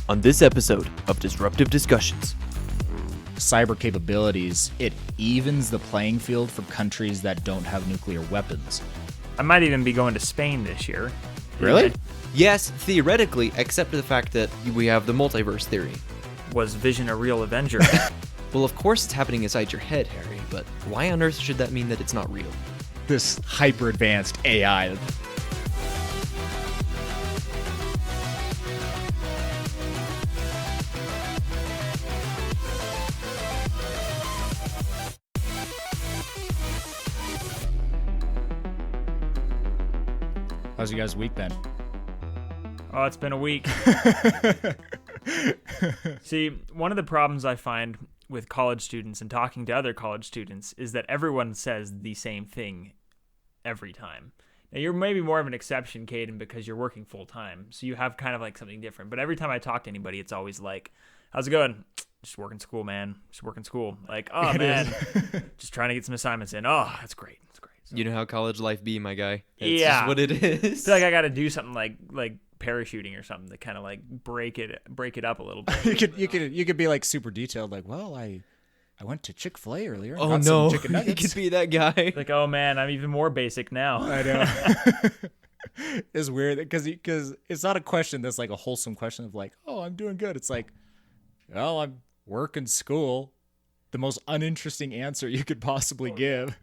on this episode of Disruptive Discussions. Cyber capabilities, it evens the playing field for countries that don't have nuclear weapons. I might even be going to Spain this year. Really? Yes, theoretically, except for the fact that we have the multiverse theory. Was Vision a real Avenger? Well, of course it's happening inside your head, Harry, but why on earth should that mean that it's not real? This hyper-advanced AI. How's your guys' week been? Oh, it's been a week. See, one of the problems I find with college students and talking to other college students is that everyone says the same thing every time. Now, you're maybe more of an exception, Caden, because you're working full-time, so you have kind of like something different. But every time I talk to anybody, it's always like, how's it going? Just working school, man. Just working school. Like, oh, man, just trying to get some assignments in. Oh, that's great. That's great. So, You know how college life be, my guy. It's Yeah. just what it is. I feel like I got to do something like parachuting or something to kind of like break it up a little bit. You could be like super detailed, like, well, I went to Chick-fil-A earlier. Oh got some no, chicken you nuggets. could be that guy. Like, oh man, I'm even more basic now. I know. It's weird because it's not a question that's like a wholesome question of like, oh, I'm doing good. It's like, well, I'm working school. The most uninteresting answer you could possibly give.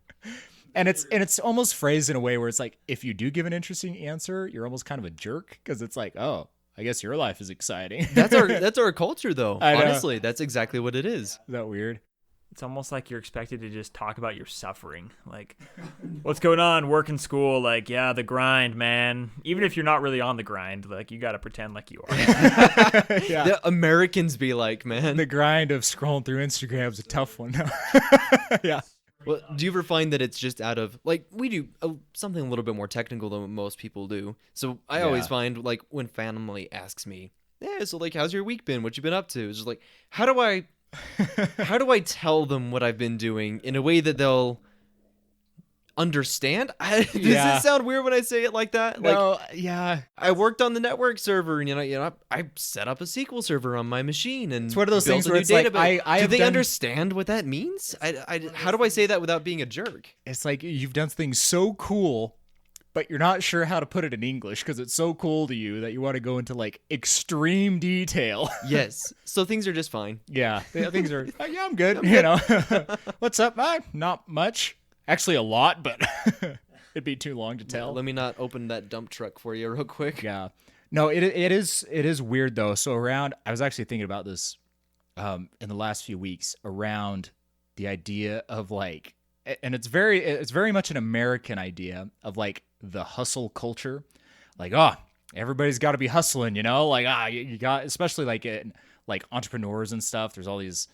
And it's almost phrased in a way where it's like, if you do give an interesting answer, you're almost kind of a jerk because it's like, oh, I guess your life is exciting. That's our culture, though. I know. Honestly, that's exactly what it is. Is that weird? It's almost like you're expected to just talk about your suffering. Like, what's going on? Work in school. Like, yeah, the grind, man. Even if you're not really on the grind, like, you got to pretend like you are. Yeah. The Americans be like, man. The grind of scrolling through Instagram is a tough one. Yeah. Well, do you ever find that it's just out of, like, we do something a little bit more technical than what most people do. So I always Yeah. find, like, when family asks me, yeah, so, like, how's your week been? What you been up to? It's just like, how do I tell them what I've been doing in a way that they'll understand? Does Yeah. it sound weird when I say it like that? Like, No, yeah. I worked on the network server, and I set up a SQL server on my machine, and It's one of those built things a where new it's like, database. I do have they done- understand what that means? How do I say that without being a jerk? It's like you've done things so cool, but you're not sure how to put it in English because it's so cool to you that you want to go into like extreme detail. Yes, so things are just fine. Yeah, things are. Yeah, I'm good. You know, what's up? Not much. Actually, a lot, but it'd be too long to tell. Let me not open that dump truck for you real quick. Yeah. No, it is weird though. So I was actually thinking about this in the last few weeks around the idea of like, and it's very much an American idea of like the hustle culture. Like, oh, everybody's got to be hustling, you know? Like, you got, especially like entrepreneurs and stuff. There's all these,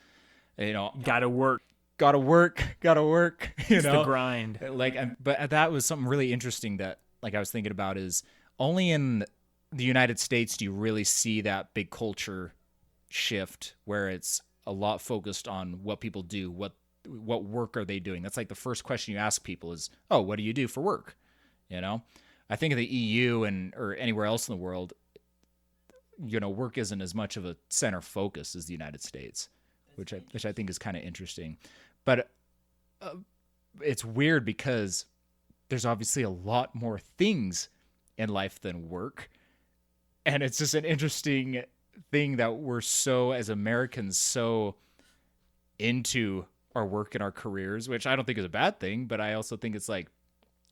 you know, Gotta work. gotta work, you It's know? the grind. Like, but that was something really interesting that like I was thinking about is only in the United States do you really see that big culture shift where it's a lot focused on what people do, what work are they doing. That's like the first question you ask people is, oh, what do you do for work? You know, I think in the EU or anywhere else in the world, you know, work isn't as much of a center focus as the United States, which I think is kind of interesting. But it's weird because there's obviously a lot more things in life than work. And it's just an interesting thing that we're so, as Americans, so into our work and our careers, which I don't think is a bad thing, but I also think it's like,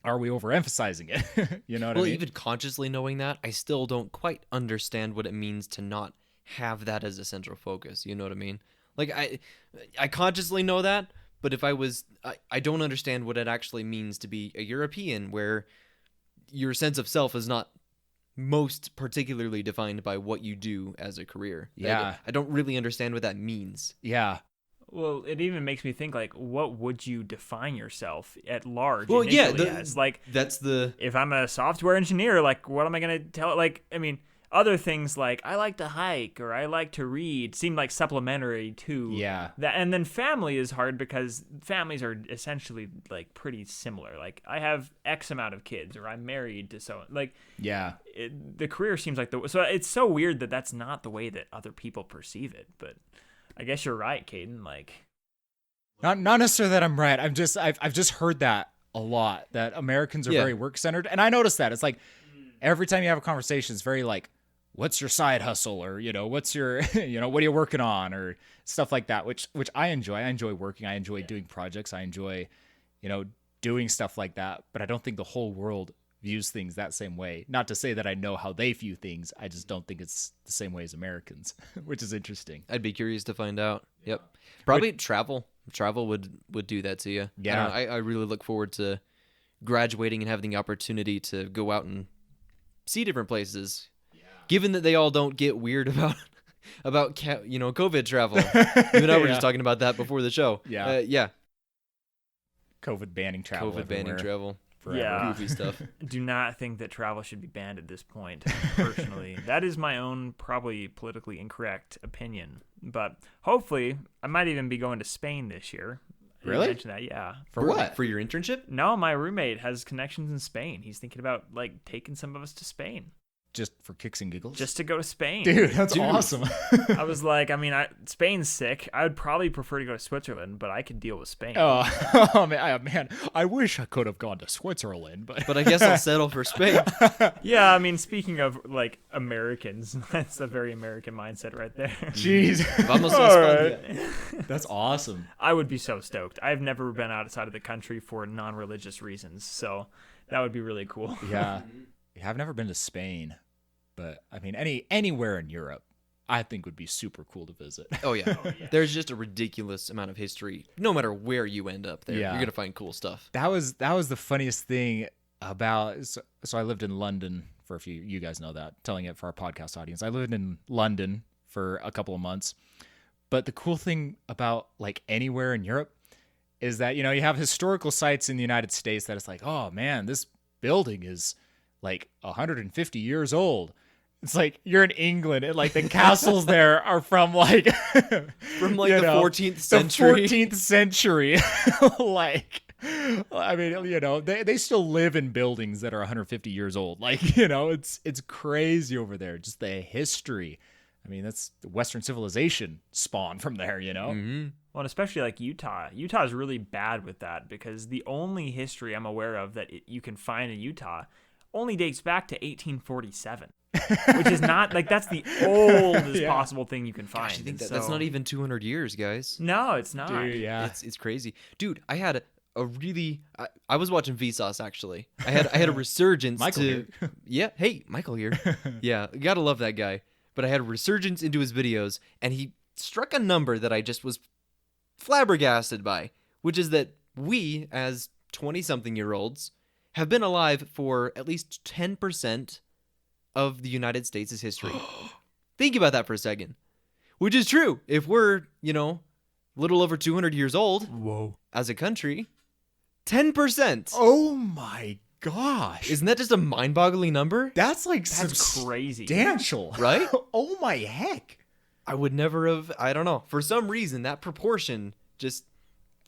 are we overemphasizing it? You know what I Well, mean? even consciously knowing that, I still don't quite understand what it means to not have that as a central focus. You know what I mean? Like, I consciously know that, but if I don't understand what it actually means to be a European, where your sense of self is not most particularly defined by what you do as a career. Yeah. I don't really understand what that means. Yeah. Well, it even makes me think, like, what would you define yourself at large? Well, yeah, initially as? Like, That's the... if I'm a software engineer, like, what am I going to tell? Like, I mean, other things like I like to hike or I like to read seem like supplementary to Yeah. that. And then family is hard because families are essentially like pretty similar. Like I have X amount of kids or I'm married to so like Yeah. the career seems like so it's so weird that that's not the way that other people perceive it. But I guess you're right, Caden. Like Not necessarily that I'm right. I've just heard that a lot, that Americans are Yeah. very work centered, and I noticed that. It's like every time you have a conversation, it's very like, "What's your side hustle?" or what's your what are you working on, or stuff like that, which I enjoy. I enjoy working. I enjoy doing projects. I enjoy doing stuff like that. But I don't think the whole world views things that same way. Not to say that I know how they view things. I just don't think it's the same way as Americans, which is interesting. I'd be curious to find out. Yep. Probably travel. Travel would do that to you. Yeah. I really look forward to graduating and having the opportunity to go out and see different places. Yeah. Given that they all don't get weird about COVID travel. You and I were just talking about that before the show. Yeah. Yeah. COVID banning travel. COVID banning everywhere. travel. Forever. Yeah. Goofy stuff. do not think that travel should be banned at this point, personally. That is my own probably politically incorrect opinion. But hopefully, I might even be going to Spain this year. You Really? mentioned that, yeah. For what? For your internship? No, my roommate has connections in Spain. He's thinking about like taking some of us to Spain. Just for kicks and giggles? Just to go to Spain. Dude, that's awesome. I was like, I mean, Spain's sick. I would probably prefer to go to Switzerland, but I could deal with Spain. Oh man, I wish I could have gone to Switzerland, but But I guess I'll settle for Spain. Yeah, I mean, speaking of like Americans, that's a very American mindset right there. jeez, Vamos a All España. that's awesome. I would be so stoked. I've never been outside of the country for non-religious reasons, so that would be really cool. Yeah, I've never been to Spain, but I mean, anywhere in Europe, I think would be super cool to visit. Oh yeah. There's just a ridiculous amount of history. No matter where you end up there, Yeah. you're gonna find cool stuff. That was the funniest thing about. So I lived in London for a few. You guys know that. Telling it for our podcast audience, I lived in London for a couple of months. But the cool thing about like anywhere in Europe is that you have historical sites in the United States that it's like, oh man, this building is like 150 years old. It's like you're in England and like the castles there are from like From like the 14th century. The 14th century. Like I mean, they still live in buildings that are 150 years old. Like, it's crazy over there. Just the history. I mean, that's the Western civilization spawned from there, Mm-hmm. Well, and especially like Utah. Utah is really bad with that because the only history I'm aware of that you can find in Utah only dates back to 1847, which is not like that's the oldest possible thing you can find. Gosh, I think And that's so- not even 200 years, guys. No, it's not. Dude, yeah. It's crazy, dude. I had a really. I was watching Vsauce actually. I had a resurgence. Michael to, yeah. Hey, Michael here. Yeah, you gotta love that guy. But I had a resurgence into his videos, and he struck a number that I just was flabbergasted by, which is that we, as 20-something-year-olds, have been alive for at least 10% of the United States' history. Think about that for a second. Which is true. If we're, a little over 200 years old as a country, 10%. Oh my gosh. Isn't that just a mind-boggling number? That's like That's crazy. substantial. Right? Oh my heck. I would never have, I don't know. For some reason, that proportion just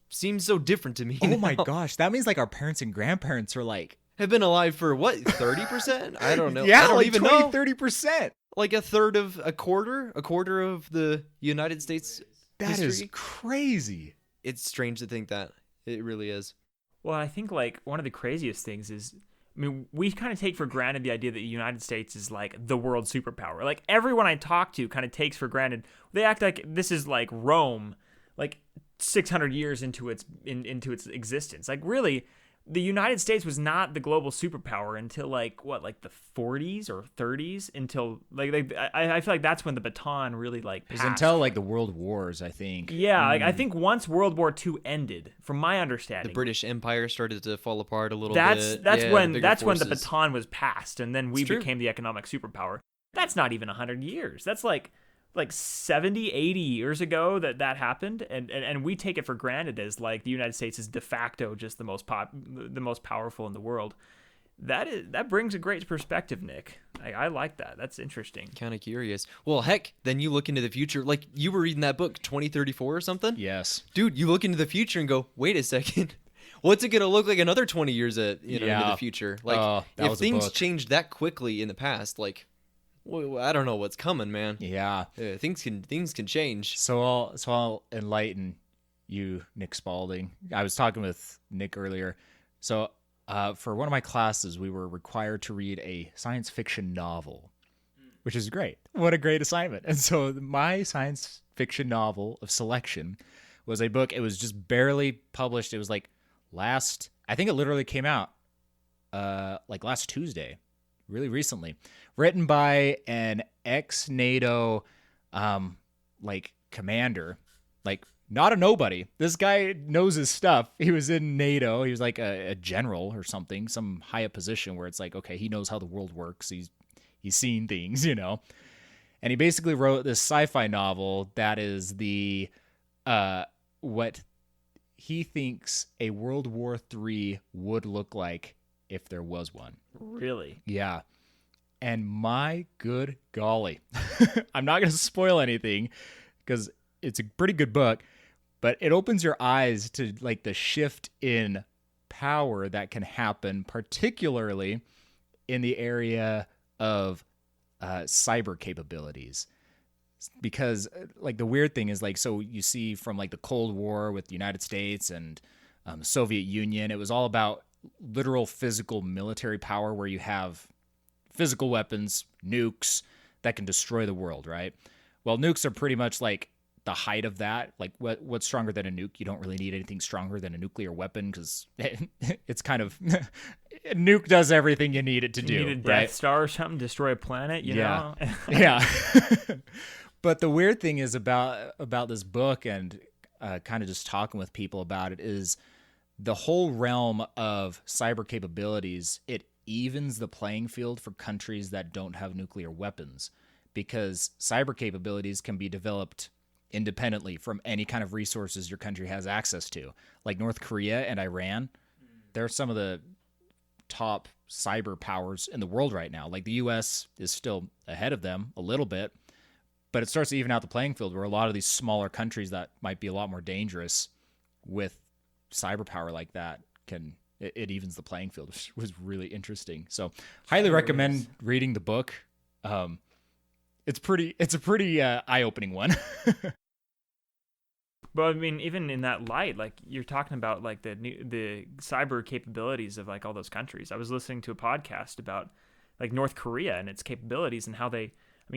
seems so different to me. Oh my now. gosh. That means like our parents and grandparents are like, Have been alive for what, 30%? I don't know. yeah, I don't like even 20, know. 30%. Like a quarter of the United States That is history. crazy. It's strange to think that. It really is. Well, I think like one of the craziest things is, I mean, we kind of take for granted the idea that the United States is like the world superpower. Like everyone I talk to kind of takes for granted. They act like this is like Rome, like 600 years into its existence. Like really, the United States was not the global superpower until like the 40s or 30s. Until I feel like that's when the baton really like It was passed. until like the World Wars, I think. Yeah, like I think once World War II ended, from my understanding, The British Empire started to fall apart a little that's bit. that's Yeah, when the that's bigger when the forces. baton was passed, and then we It's true. became the economic superpower. That's not even 100 years. That's like 70, 80 years ago that happened, and we take it for granted as like the United States is de facto just the most powerful in the world. that brings a great perspective, Nick. I like that. That's interesting. Kind of curious. Well, heck, then you look into the future. Like, you were reading that book, 2034 or something? Yes. Dude, you look into the future and go, wait a second. What's it going to look like another 20 years into the future? Like, that if was a things book. changed that quickly in the past, like, I don't know what's coming, man. Yeah. Things can change. So I'll enlighten you, Nick Spalding. I was talking with Nick earlier. So for one of my classes, we were required to read a science fiction novel, which is great. What a great assignment. And so my science fiction novel of selection was a book. It was just barely published. It was like I think it literally came out like last Tuesday, really recently, written by an ex-NATO like commander, like not a nobody. This guy knows his stuff. He was in NATO. He was like a general or something, some high up position where it's like, okay, he knows how the world works. He's seen things, you know. And he basically wrote this sci-fi novel that is the what he thinks a World War III would look like if there was one. Really? Yeah. And my good golly, I'm not going to spoil anything because it's a pretty good book, but it opens your eyes to like the shift in power that can happen, particularly in the area of cyber capabilities. Because like the weird thing is like, so you see from like the Cold War with the United States and the Soviet Union, it was all about literal physical military power where you have physical weapons, nukes that can destroy the world, right? Well, nukes are pretty much like the height of that. Like what's stronger than a nuke? You don't really need anything stronger than a nuclear weapon because it's kind of a nuke does everything you need it to do. You need a Death right? Star or something, destroy a planet, you know? Yeah. But the weird thing is about this book and kind of just talking with people about it is the whole realm of cyber capabilities. It evens the playing field for countries that don't have nuclear weapons because cyber capabilities can be developed independently from any kind of resources your country has access to. Like North Korea and Iran, they're some of the top cyber powers in the world right now. Like the US is still ahead of them a little bit, but it starts to even out the playing field where a lot of these smaller countries that might be a lot more dangerous with cyber power like that it evens the playing field, which was really interesting. So highly recommend reading the book. It's a pretty eye-opening one. But I mean, even in that light, like you're talking about like the cyber capabilities of like all those countries. I was listening to a podcast about like North Korea and its capabilities and how they,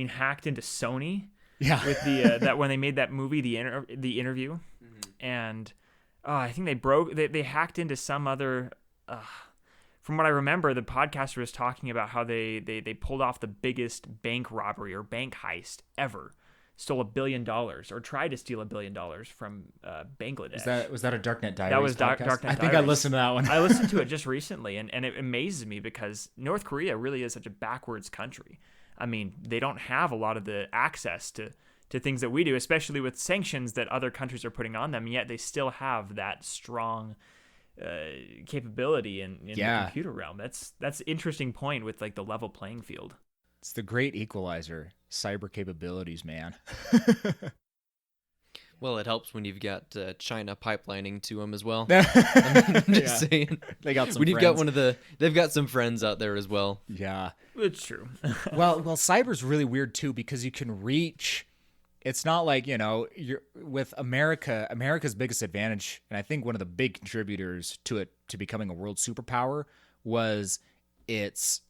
hacked into Sony. Yeah. With the that when they made that movie, the interview, and I think they hacked into some other. From what I remember, the podcaster was talking about how they pulled off the biggest bank robbery or bank heist ever. Stole $1 billion or tried to steal $1 billion from Bangladesh. Was that a Darknet Diaries? That was podcast? Darknet Diaries. I think I listened to that one. I listened to it just recently, and it amazes me because North Korea really is such a backwards country. I mean, they don't have a lot of the access to things that we do, especially with sanctions that other countries are putting on them, and yet they still have that strong capability in the computer realm. That's interesting point with like the level playing field. It's the great equalizer, cyber capabilities, man. Well, it helps when you've got China pipelining to them as well. I'm Just saying. They got some when you've friends. got they've got some friends out there as well. Yeah. It's true. well, cyber's really weird too because you can reach. It's not like, you're with America's biggest advantage, and I think one of the big contributors to it to becoming a world superpower was it's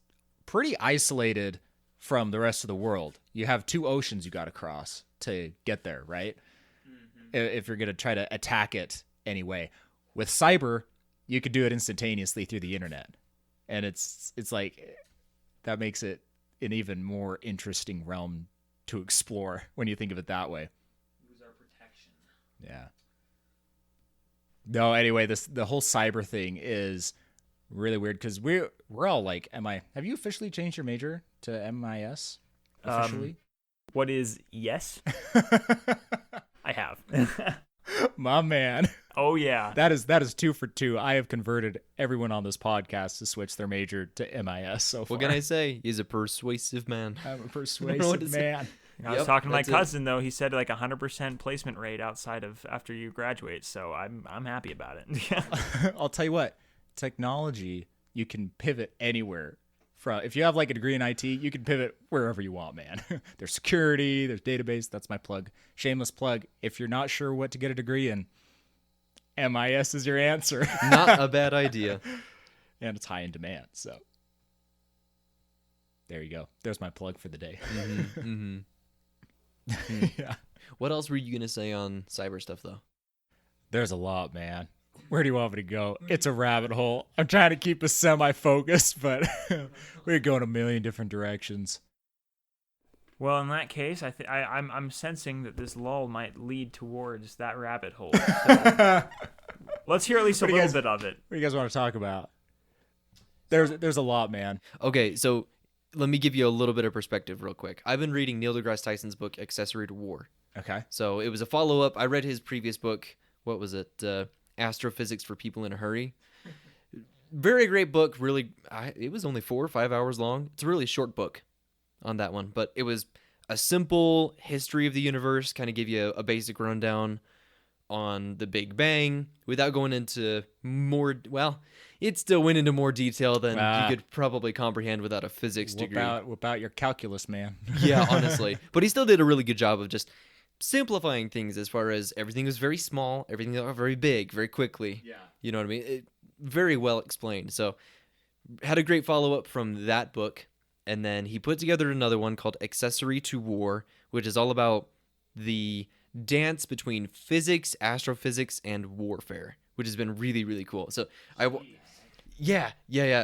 pretty isolated from the rest of the world. You have two oceans you got to cross to get there, right? Mm-hmm. If you're going to try to attack it anyway. With cyber, you could do it instantaneously through the internet. And it's like that makes it an even more interesting realm to explore when you think of it that way. Lose our protection. Yeah. No, anyway, the whole cyber thing is really weird because we're all like, have you officially changed your major to MIS? Officially? What is yes? I have. My man. Oh yeah. That is 2 for 2. I have converted everyone on this podcast to switch their major to MIS so far. What can I say? He's a persuasive man. I'm a what persuasive to say. man. I was Yep, talking to my that's it. cousin though. He said like 100% placement rate outside of after you graduate. So I'm happy about it. I'll tell you what, technology, you can pivot anywhere. If you have like a degree in IT, you can pivot wherever you want, man. There's security, there's database. That's my plug. Shameless plug. If you're not sure what to get a degree in, MIS is your answer. Not a bad idea. And it's high in demand. So there you go. There's my plug for the day. Hmm. Yeah. What else were you gonna say on cyber stuff though? There's a lot, man. Where do you want me to go? It's a rabbit hole. I'm trying to keep us semi-focused, but we could go in a million different directions. Well, in that case, I'm sensing that this lull might lead towards that rabbit hole. So let's hear at least a What do you little guys- bit of it. What do you guys want to talk about? There's a lot, man. Okay, so let me give you a little bit of perspective real quick. I've been reading Neil deGrasse Tyson's book Accessory to War. Okay. So it was a follow-up. I read his previous book. What was it? Astrophysics for People in a Hurry. Very great book. Really, it was only 4 or 5 hours long. It's a really short book on that one, but it was a simple history of the universe, kind of give you a basic rundown on the Big Bang without going into more, well, it still went into more detail than you could probably comprehend without a physics degree. Whip out your calculus, man. Yeah, honestly. But he still did a really good job of just simplifying things as far as everything was very small, everything got very big, very quickly. Yeah. You know what I mean? Very well explained. So had a great follow-up from that book. And then he put together another one called Accessory to War, which is all about the dance between physics, astrophysics, and warfare, which has been really, really cool. So yeah.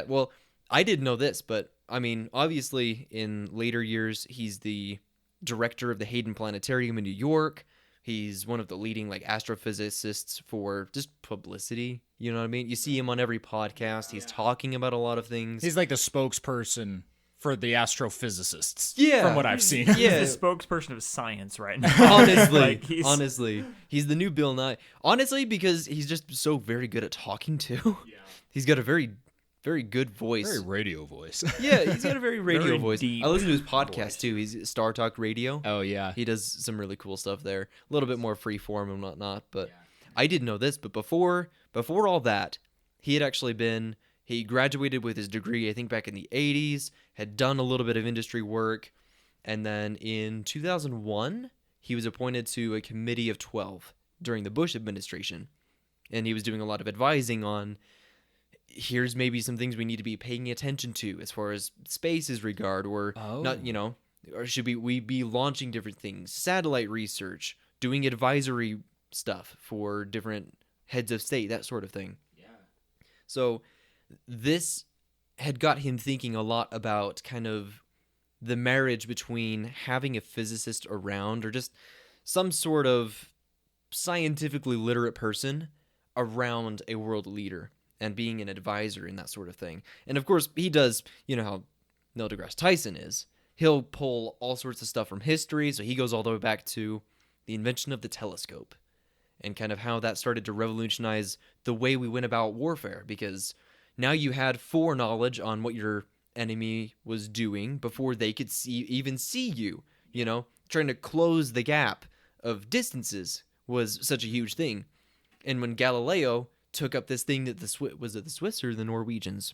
Well, I didn't know this, but I mean, obviously in later years, he's the director of the Hayden Planetarium in New York. He's one of the leading like astrophysicists for just publicity. You know what I mean? You see him on every podcast. He's talking about a lot of things. He's like the spokesperson for the astrophysicists. Yeah. From what I've seen. Yeah. He's the spokesperson of science right now. Honestly, Like, he's- honestly, he's the new Bill Nye. Honestly, because he's just so very good at talking too. Yeah. He's got a very, very good voice. Very radio voice. Yeah, he's got a very radio Very voice. deep I listen to his podcast too. He's Star Talk Radio. Oh, yeah. He does some really cool stuff there. A little bit more free form and whatnot. But I didn't know this. But before all that, he had actually been. He graduated with his degree, I think, back in the 80s. Had done a little bit of industry work, and then in 2001, he was appointed to a committee of 12 during the Bush administration, and he was doing a lot of advising on. Here's maybe some things we need to be paying attention to as far as space is regard, or not, you know, or should we be launching different things, satellite research, doing advisory stuff for different heads of state, that sort of thing. Yeah. So this had got him thinking a lot about kind of the marriage between having a physicist around or just some sort of scientifically literate person around a world leader and being an advisor and that sort of thing. And of course, he does, you know how Neil deGrasse Tyson is. He'll pull all sorts of stuff from history, so he goes all the way back to the invention of the telescope and kind of how that started to revolutionize the way we went about warfare, because now you had foreknowledge on what your enemy was doing before they could even see you. You know, trying to close the gap of distances was such a huge thing. And when Galileo took up this thing that was it the Swiss or the Norwegians?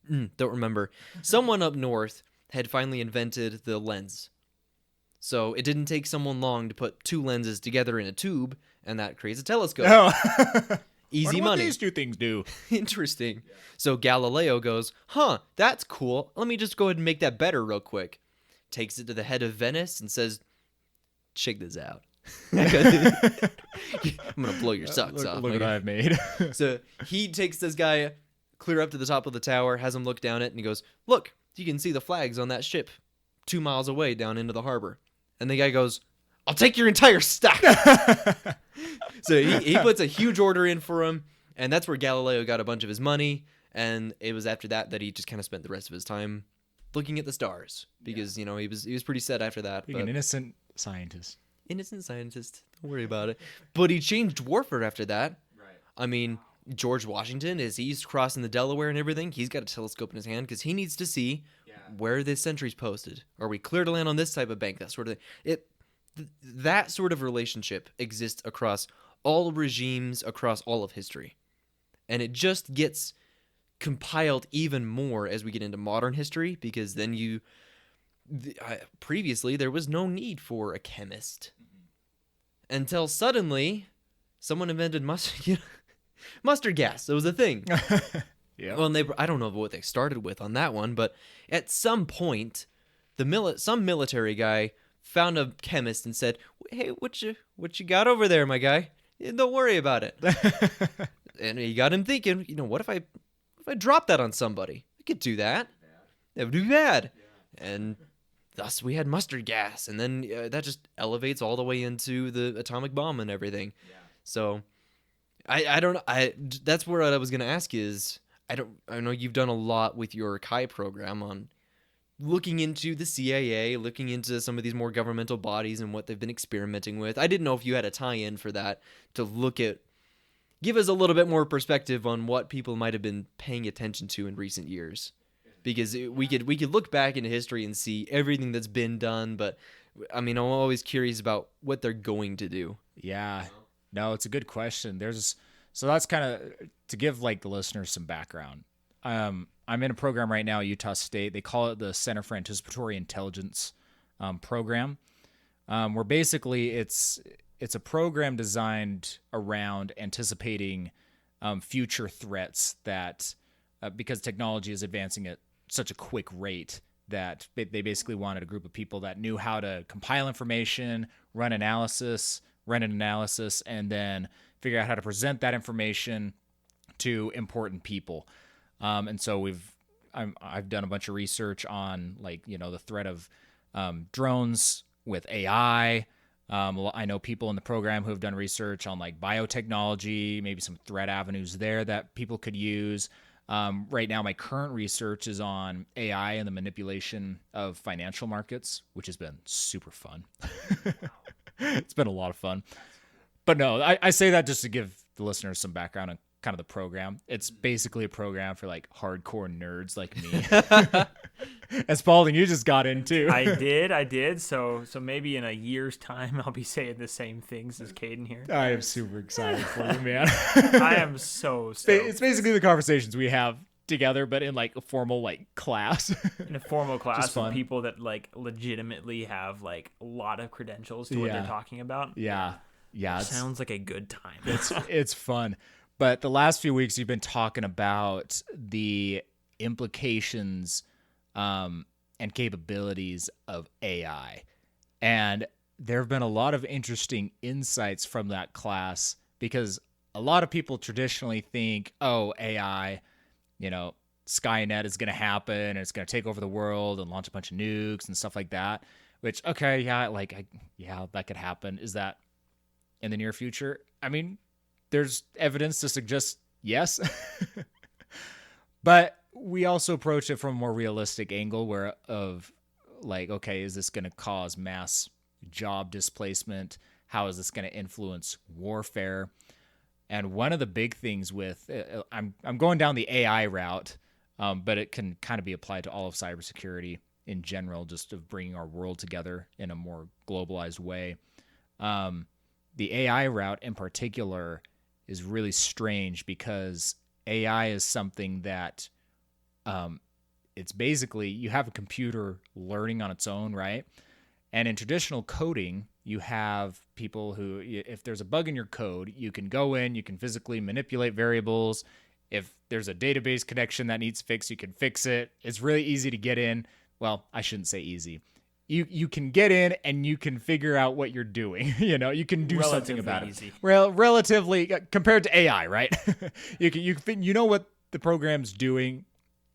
Don't remember. Someone up north had finally invented the lens. So it didn't take someone long to put two lenses together in a tube, and that creates a telescope. Oh. Easy Wonder money. What these two things do. Interesting. Yeah. So Galileo goes, that's cool. Let me just go ahead and make that better real quick. Takes it to the head of Venice and says, check this out. I'm going to blow your socks off. Look what I've made. So he takes this guy clear up to the top of the tower, has him look down it, and he goes, look, you can see the flags on that ship 2 miles away down into the harbor. And the guy goes, I'll take your entire stack. So he puts a huge order in for him, and that's where Galileo got a bunch of his money. And it was after that he just kind of spent the rest of his time looking at the stars because, you know, he was pretty set after that. Being an innocent scientist. innocent scientist. Don't worry about it. But he changed warfare after that. Right. I mean, George Washington, as he's crossing the Delaware and everything, he's got a telescope in his hand because he needs to see where the sentry's posted. Are we clear to land on this type of bank? That sort of thing. That sort of relationship exists across all regimes, across all of history. And it just gets compiled even more as we get into modern history, because then previously there was no need for a chemist until suddenly someone invented mustard gas. It was a thing. Yeah. Well, and I don't know what they started with on that one, but at some point, some military guy found a chemist and said, "Hey, what you got over there, my guy? Don't worry about it." And he got him thinking, what if I drop that on somebody? I could do that. That would be bad. And thus we had mustard gas, and then that just elevates all the way into the atomic bomb and everything. Yeah. So I don't that's where I was going to ask is, I know you've done a lot with your Chi program on looking into the CIA, looking into some of these more governmental bodies and what they've been experimenting with. I didn't know if you had a tie-in for that to give us a little bit more perspective on what people might have been paying attention to in recent years. Because we could look back into history and see everything that's been done, but I mean, I'm always curious about what they're going to do. Yeah. No, it's a good question. So that's kind of to give like the listeners some background. I'm in a program right now at Utah State. They call it the Center for Anticipatory Intelligence program, where basically it's a program designed around anticipating future threats that because technology is advancing at such a quick rate that they basically wanted a group of people that knew how to compile information, run an analysis, and then figure out how to present that information to important people. And so I've done a bunch of research on the threat of drones with AI. I know people in the program who have done research on like biotechnology, maybe some threat avenues there that people could use. Right now, my current research is on AI and the manipulation of financial markets, which has been super fun. It's been a lot of fun. But no, I say that just to give the listeners some background on kind of the program. It's basically a program for like hardcore nerds like me. As Spalding, you just got into. I did. So maybe in a year's time, I'll be saying the same things as Caden here. I am super excited for you, man. I am so stoked. It's basically the conversations we have together, but in like a formal like class. In a formal class with people that like legitimately have like a lot of credentials to what they're talking about. Yeah. Sounds like a good time. It's fun. But the last few weeks, you've been talking about the implications and capabilities of AI. And there have been a lot of interesting insights from that class, because a lot of people traditionally think, oh, AI, Skynet is going to happen and it's going to take over the world and launch a bunch of nukes and stuff like that, which, okay, that could happen. Is that in the near future? I mean, there's evidence to suggest yes. But we also approach it from a more realistic angle okay, is this going to cause mass job displacement? How is this going to influence warfare? And one of the big things I'm going down the AI route, but it can kind of be applied to all of cybersecurity in general, just of bringing our world together in a more globalized way. The AI route in particular is really strange, because AI is something that it's basically you have a computer learning on its own, right? And in traditional coding, you have people who, if there's a bug in your code, you can go in, you can physically manipulate variables. If there's a database connection that needs fixed, you can fix it. It's really easy to get in. Well, I shouldn't say easy. You can get in and you can figure out what you're doing. You can do something about it. Well, relatively compared to AI, right? you know what the program's doing,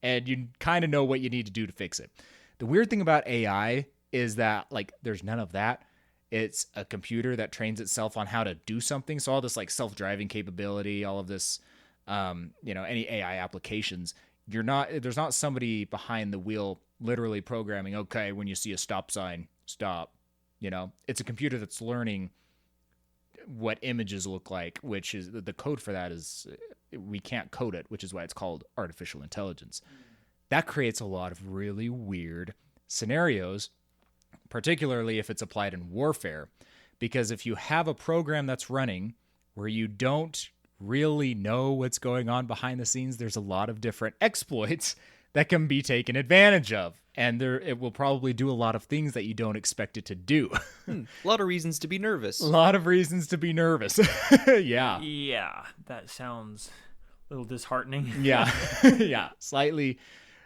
and you kind of know what you need to do to fix it. The weird thing about AI is that there's none of that. It's a computer that trains itself on how to do something. So all this self-driving capability, all of this, any AI applications, there's not somebody behind the wheel literally programming, okay, when you see a stop sign, stop, You know, it's a computer that's learning what images look like, which is the code for that is we can't code it, which is why it's called artificial intelligence. That creates a lot of really weird scenarios, particularly if it's applied in warfare, because if you have a program that's running where you don't really know what's going on behind the scenes, there's a lot of different exploits that can be taken advantage of, and it will probably do a lot of things that you don't expect it to do. A lot of reasons to be nervous. A lot of reasons to be nervous. Yeah. Yeah, that sounds a little disheartening. Yeah. Yeah. Slightly.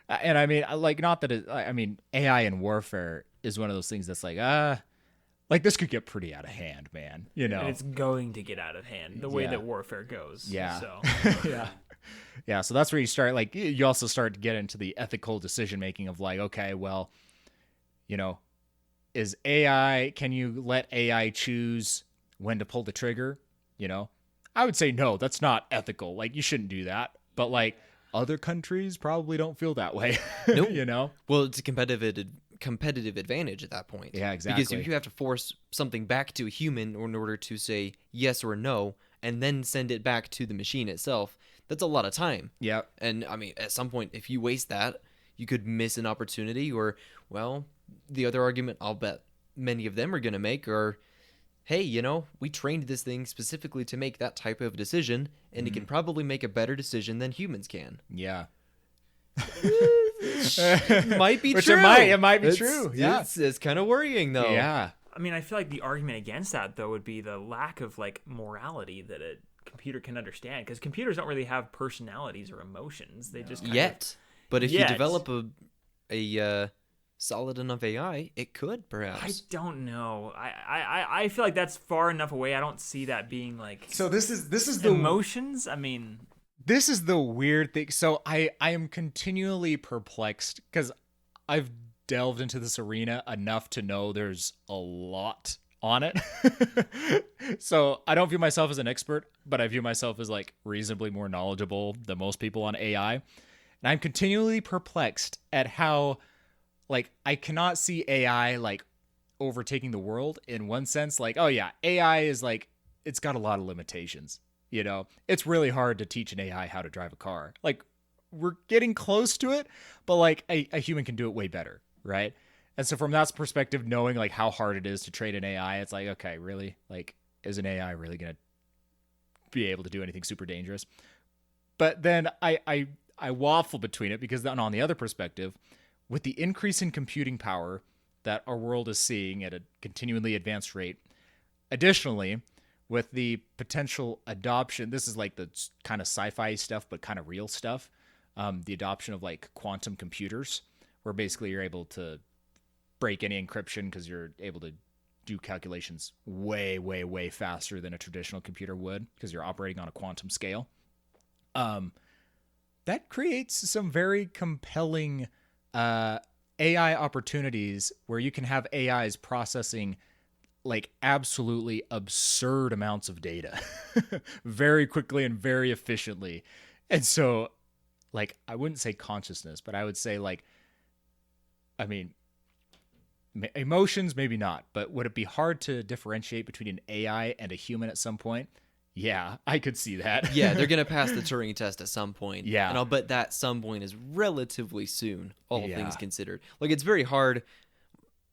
And I mean, like, not that I mean, AI in warfare is one of those things that's like this could get pretty out of hand, man. You know, And it's going to get out of hand the way Yeah. that warfare goes. Yeah. So yeah. Yeah. So that's where you start, like, you also start to get into the ethical decision making of like, okay, well, you know, can you let AI choose when to pull the trigger? You know, I would say no, that's not ethical. Like, you shouldn't do that. But like, other countries probably don't feel that way. Nope. You know? Well, it's a competitive advantage at that point. Yeah, exactly. Because if you have to force something back to a human in order to say yes or no, and then send it back to the machine itself, that's a lot of time. Yeah. And I mean, at some point, if you waste that, you could miss an opportunity. Or, well, the other argument I'll bet many of them are going to make are, hey, you know, we trained this thing specifically to make that type of decision, and it can probably make a better decision than humans can. Yeah. It might be Which true. it might be true. Yeah. It's kind of worrying, though. Yeah. I mean, I feel like the argument against that, though, would be the lack of like morality that a computer can understand, because computers don't really have personalities or emotions. They just kind Yet. But if you Yet. develop a solid enough AI, it could I perhaps. don't know. I feel like that's far enough away. I don't see that being like So this is the emotions. I mean, this is the weird thing. So I am continually perplexed because I've delved into this arena enough to know there's a lot on it. So I don't view myself as an expert, but I view myself as like reasonably more knowledgeable than most people on AI. And I'm continually perplexed at how, like, I cannot see AI like overtaking the world in one sense. Like, oh yeah, AI is like, it's got a lot of limitations. You know, it's really hard to teach an AI how to drive a car. Like, we're getting close to it, but like a human can do it way better, right? And so from that perspective, knowing like how hard it is to train an AI, it's like, okay, really? Like, is an AI really going to be able to do anything super dangerous? But then I waffle between it, because then on the other perspective, with the increase in computing power that our world is seeing at a continually advanced rate, additionally, with the potential adoption, this is like the kind of sci-fi stuff, but kind of real stuff, the adoption of like quantum computers, where basically you're able to break any encryption because you're able to do calculations way, way, way faster than a traditional computer would, because you're operating on a quantum scale. That creates some very compelling AI opportunities where you can have AIs processing like absolutely absurd amounts of data very quickly and very efficiently. And so, like, I wouldn't say consciousness, but I would say, like, I mean, emotions, maybe not, but would it be hard to differentiate between an AI and a human at some point? Yeah, I could see that. Yeah, they're going to pass the Turing test at some point. Yeah. And I'll bet that some point is relatively soon, all Yeah. things considered. Like, it's very hard.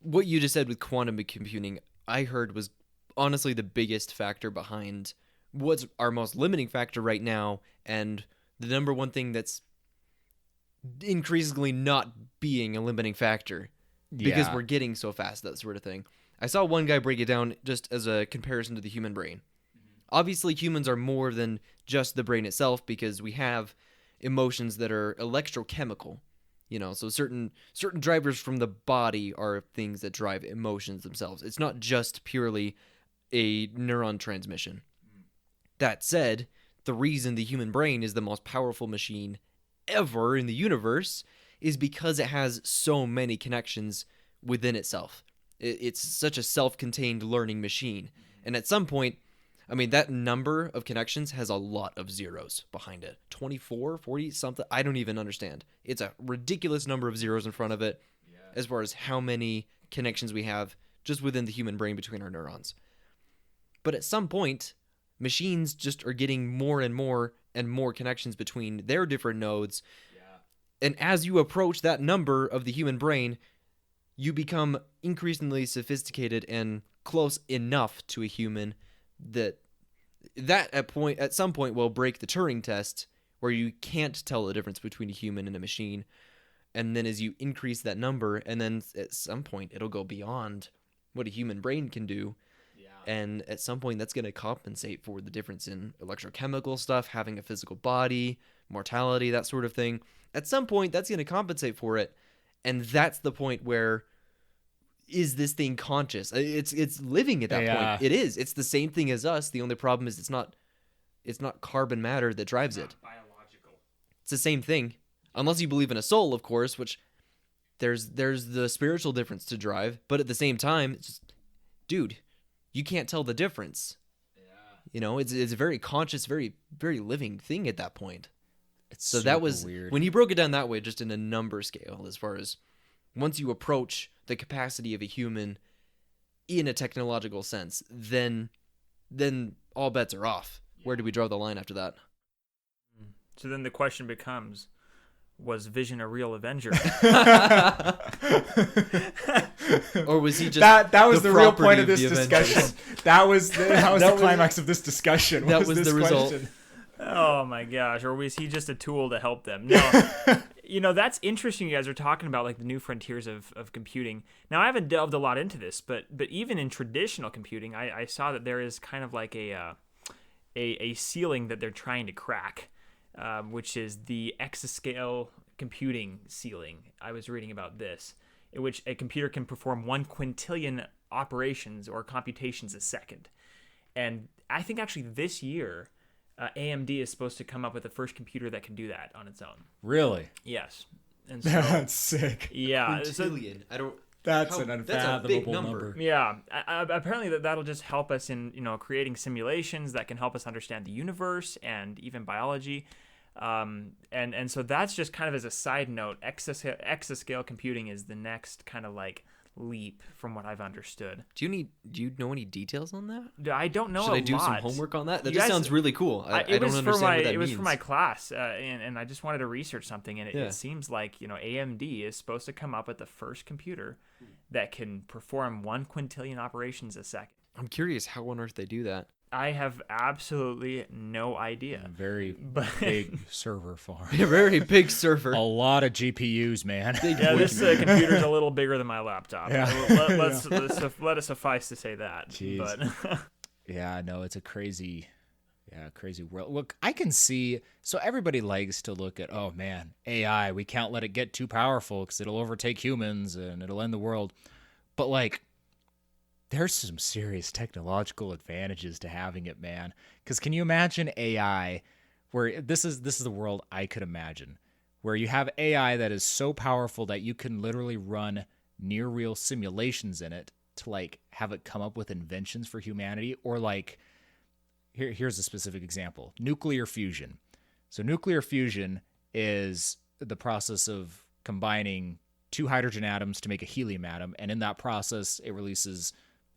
What you just said with quantum computing, I heard was honestly the biggest factor behind what's our most limiting factor right now, and the number one thing that's increasingly not being a limiting factor because Yeah. we're getting so fast, that sort of thing. I saw one guy break it down just as a comparison to the human brain. Obviously, humans are more than just the brain itself, because we have emotions that are electrochemical. You know, so certain drivers from the body are things that drive emotions themselves. It's not just purely a neuron transmission. That said, the reason the human brain is the most powerful machine ever in the universe is because it has so many connections within itself. It's such a self-contained learning machine. And at some point, I mean, that number of connections has a lot of zeros behind it. 24, 40, something. I don't even understand. It's a ridiculous number of zeros in front of it as far as how many connections we have just within the human brain between our neurons. But at some point, machines just are getting more and more connections between their different nodes. And as you approach that number of the human brain, you become increasingly sophisticated and close enough to a human that at some point will break the Turing test, where you can't tell the difference between a human and a machine. And then as you increase that number, and then at some point it'll go beyond what a human brain can do. And at some point that's going to compensate for the difference in electrochemical stuff, having a physical body, mortality, that sort of thing. At some point that's going to compensate for it. And that's the point where, is this thing conscious? It's living at that point. It is. It's the same thing as us. The only problem is it's not carbon matter that drives it. Biological. It's the same thing. Unless you believe in a soul, of course, which there's the spiritual difference to drive, but at the same time, it's just, dude, you can't tell the difference. You know, it's a very conscious, very, very living thing at that point. So that was weird. When he broke it down that way, just in a number scale, as far as once you approach the capacity of a human in a technological sense, then all bets are off. Where do we draw the line after that? So then the question becomes, was Vision a real Avenger? Or was he just that was the real point property of this the discussion? Avengers? That was the climax of this discussion. That was this the result. question. Oh my gosh, or was he just a tool to help them? No. You know, that's interesting. You guys are talking about like the new frontiers of computing. Now, I haven't delved a lot into this, but even in traditional computing, I saw that there is kind of like a ceiling that they're trying to crack, which is the exascale computing ceiling. I was reading about this, in which a computer can perform 1 quintillion operations or computations a second. And I think actually this year, AMD is supposed to come up with the first computer that can do that on its own. Really? Yes. And so, That's sick. yeah. So, Quintillion. I don't. That's How- an that's a big unfathomable number. number. yeah. Apparently that'll just help us in, creating simulations that can help us understand the universe and even biology. And so that's just kind of as a side note, exascale computing is the next kind of like leap from what I've understood. Do you know any details on that? I don't know. Should I I do some homework on that? That You just guys- sounds really cool. I It don't was understand for my what that it was means. for my class, and I just wanted to research something, and Yeah. it seems like AMD is supposed to come up with the first computer that can perform 1 quintillion operations a second. I'm curious how on earth they do that. I have absolutely no idea. Very But big server farm. A very big server. A lot of GPUs, man. yeah, this computer's a little bigger than my laptop. Yeah. Let us suffice to say that. Jeez. But Yeah, no, it's a crazy world. Look, I can see. So everybody likes to look at, oh man, AI. We can't let it get too powerful because it'll overtake humans and it'll end the world. But like, there's some serious technological advantages to having it, man. Because can you imagine AI, where this is the world I could imagine, where you have AI that is so powerful that you can literally run near real simulations in it to like have it come up with inventions for humanity, or like here's a specific example: nuclear fusion. So nuclear fusion is the process of combining 2 hydrogen atoms to make a helium atom, and in that process it releases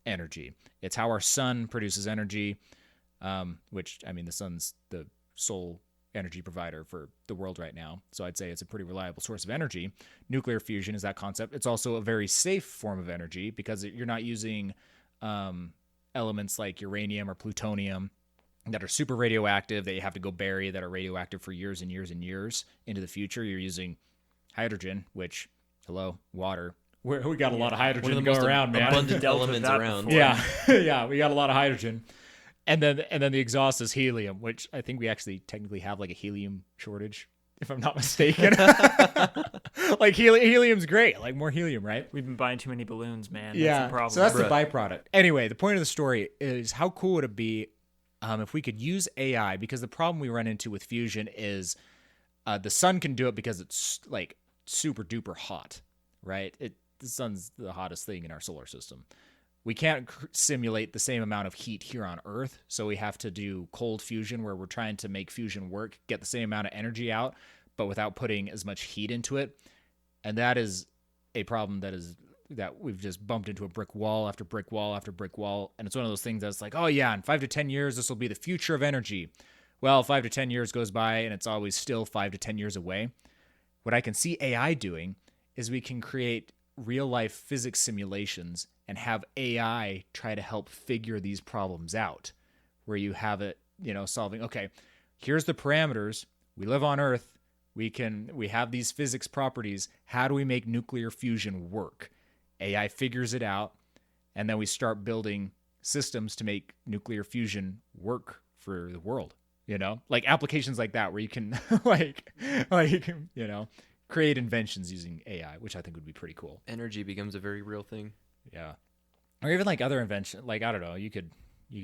energy. It's how our sun produces energy, which, I mean, the sun's the sole energy provider for the world right now, so I'd say it's a pretty reliable source of energy. Nuclear fusion is that concept. It's also a very safe form of energy because you're not using elements like uranium or plutonium that are super radioactive that you have to go bury, that are radioactive for years and years and years into the future. You're using hydrogen, which, hello, water. We got a lot of hydrogen One of to the go most around, man. abundant Dealt with elements that around. before. Yeah, yeah, we got a lot of hydrogen, and then the exhaust is helium, which I think we actually technically have like a helium shortage, if I'm not mistaken. Like helium's great, like more helium, right? we've been buying too many balloons, man. That's Yeah, the problem. so that's the Right. byproduct. Anyway, the point of the story is how cool would it be if we could use AI? Because the problem we run into with fusion is the sun can do it because it's like super duper hot, right? The sun's the hottest thing in our solar system. We can't simulate the same amount of heat here on Earth, so we have to do cold fusion, where we're trying to make fusion work, get the same amount of energy out, but without putting as much heat into it. And that is a problem that is that we've just bumped into a brick wall after brick wall after brick wall. And it's one of those things that's like, oh yeah, in 5 to 10 years, this will be the future of energy. Well, 5 to 10 years goes by and it's always still 5 to 10 years away. What I can see AI doing is we can create real life physics simulations and have AI try to help figure these problems out, where you have it, solving, okay, here's the parameters. We live on Earth. We have these physics properties. How do we make nuclear fusion work? AI figures it out, and then we start building systems to make nuclear fusion work for the world. Like applications like that where you can create inventions using AI, which I think would be pretty cool. Energy becomes a very real thing. Yeah. Or even like other invention, like I don't know, you could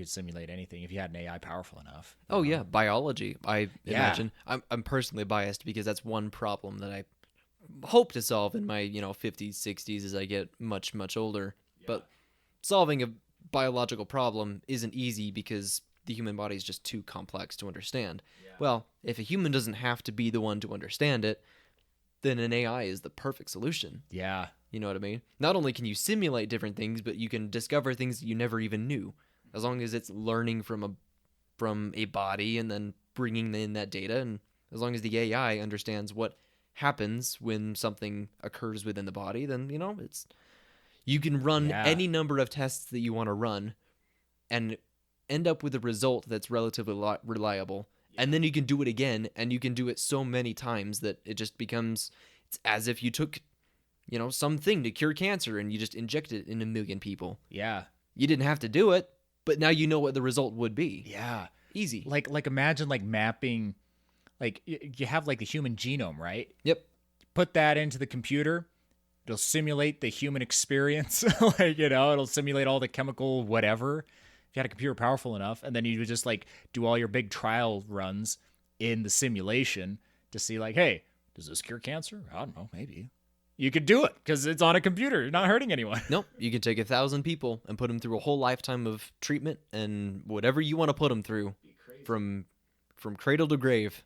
simulate anything if you had an AI powerful enough. Oh yeah, biology. I imagine. I'm personally biased because that's one problem that I hope to solve in my 50s, 60s as I get much older. Yeah. But solving a biological problem isn't easy because the human body is just too complex to understand. Yeah. Well, if a human doesn't have to be the one to understand it, then an AI is the perfect solution. Yeah. You know what I mean? Not only can you simulate different things, but you can discover things that you never even knew. As long as it's learning from a body and then bringing in that data, and as long as the AI understands what happens when something occurs within the body, then you can run any number of tests that you want to run and end up with a result that's relatively reliable. And then you can do it again, and you can do it so many times that it just becomes, it's as if you took something to cure cancer and you just inject it in a million people. Yeah. You didn't have to do it, but now you know what the result would be. Yeah. Easy. Like imagine like mapping, like you have like the human genome, right? Yep. Put that into the computer. It'll simulate the human experience. It'll simulate all the chemical whatever. If you had a computer powerful enough, and then you would just like do all your big trial runs in the simulation to see like, hey, does this cure cancer? I don't know, maybe. You could do it because it's on a computer. You're not hurting anyone. Nope. You can take 1,000 people and put them through a whole lifetime of treatment and whatever you want to put them through, from cradle to grave,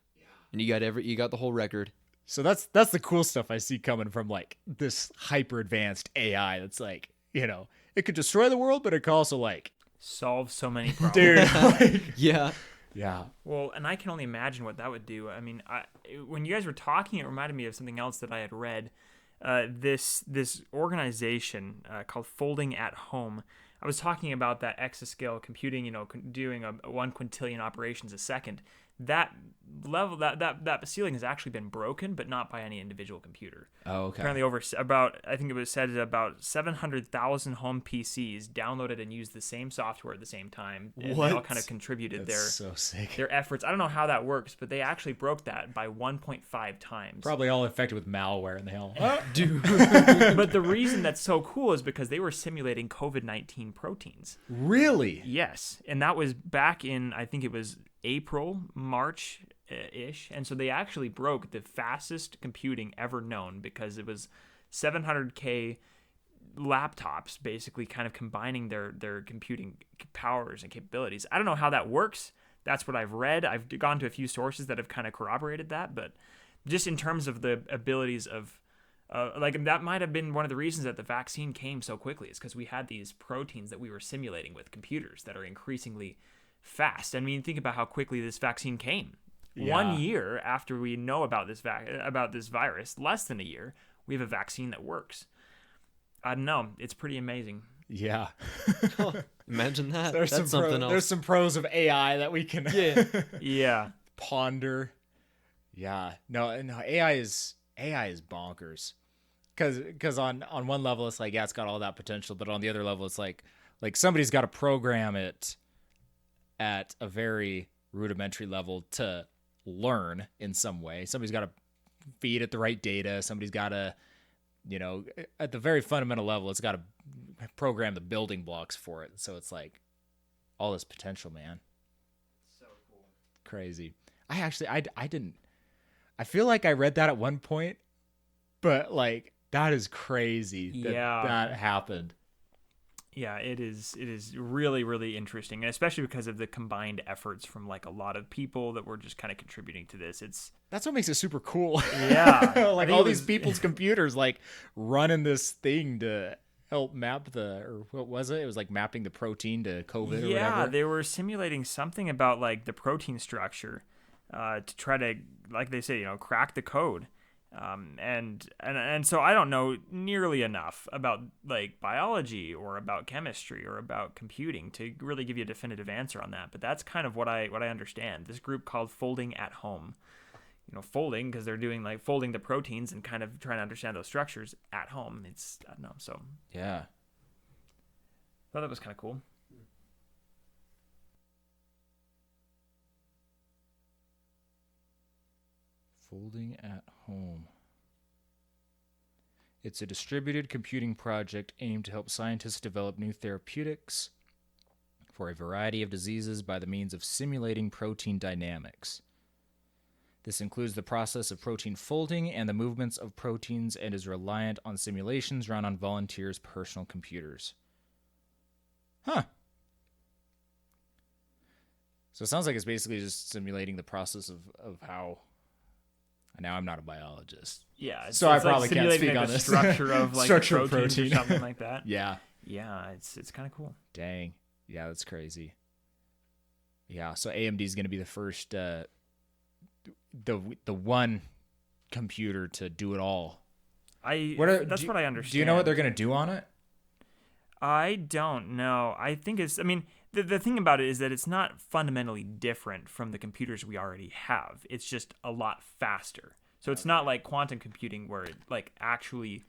and you got the whole record. So that's the cool stuff I see coming from like this hyper advanced AI. That's like it could destroy the world, but it could also like solve so many problems. Dude. Yeah. Yeah. Well, and I can only imagine what that would do. I mean, when you guys were talking, it reminded me of something else that I had read. This organization called Folding at Home. I was talking about that exascale computing, doing 1 quintillion operations a second. That level, that ceiling has actually been broken, but not by any individual computer. Oh, okay. Apparently I think it was said about 700,000 home PCs downloaded and used the same software at the same time. And what? They all kind of contributed so sick. their efforts. I don't know how that works, but they actually broke that by 1.5 times. Probably all infected with malware in the hell. Dude. But the reason that's so cool is because they were simulating COVID-19 proteins. Really? Yes. And that was back in, I think it was April, March-ish. And so they actually broke the fastest computing ever known because it was 700K laptops basically kind of combining their computing powers and capabilities. I don't know how that works. That's what I've read. I've gone to a few sources that have kind of corroborated that. But just in terms of the abilities of that might have been one of the reasons that the vaccine came so quickly, is because we had these proteins that we were simulating with computers that are increasingly fast. I mean, think about how quickly this vaccine came. Yeah. 1 year after we know about this virus, less than a year, we have a vaccine that works. I don't know. It's pretty amazing. Yeah. Imagine that. There's That's some something else. There's some pros of AI that we can Yeah. ponder. Yeah. No, AI is bonkers. Cuz on one level it's like, yeah, it's got all that potential, but on the other level it's like somebody's got to program it at a very rudimentary level to learn in some way. Somebody's got to feed it the right data. Somebody's got to, at the very fundamental level, it's got to program the building blocks for it. So it's like all this potential, man. So cool. Crazy. I didn't, I feel like I read that at one point, but like that is crazy that happened. Yeah, it is really, really interesting, and especially because of the combined efforts from like a lot of people that were just kind of contributing to this. That's what makes it super cool. Yeah. Like all these people's computers like running this thing to help map or what was it? It was like mapping the protein to COVID or Yeah, whatever. they were simulating something about like the protein structure to try to, like they say, crack the code. And so I don't know nearly enough about like biology or about chemistry or about computing to really give you a definitive answer on that. But that's kind of what I understand. This group called Folding at Home. Folding because they're doing like folding the proteins and kind of trying to understand those structures at home. I don't know. So Yeah. I thought that was kind of cool. Folding at Home. It's a distributed computing project aimed to help scientists develop new therapeutics for a variety of diseases by the means of simulating protein dynamics. This includes the process of protein folding and the movements of proteins and is reliant on simulations run on volunteers' personal computers. Huh. So it sounds like it's basically just simulating the process of how... Now I'm not a biologist. Yeah, So I like probably can't simulating, speak like, on the this. structure of like Structure of proteins protein. or something like that. Yeah. Yeah, it's kind of cool. Dang. Yeah, that's crazy. Yeah, so AMD is going to be the first the one computer to do it all. That's what I understand. Do you know what they're going to do on it? I don't know. I think it's. I mean, the thing about it is that it's not fundamentally different from the computers we already have. It's just a lot faster. So it's not like quantum computing where it like actually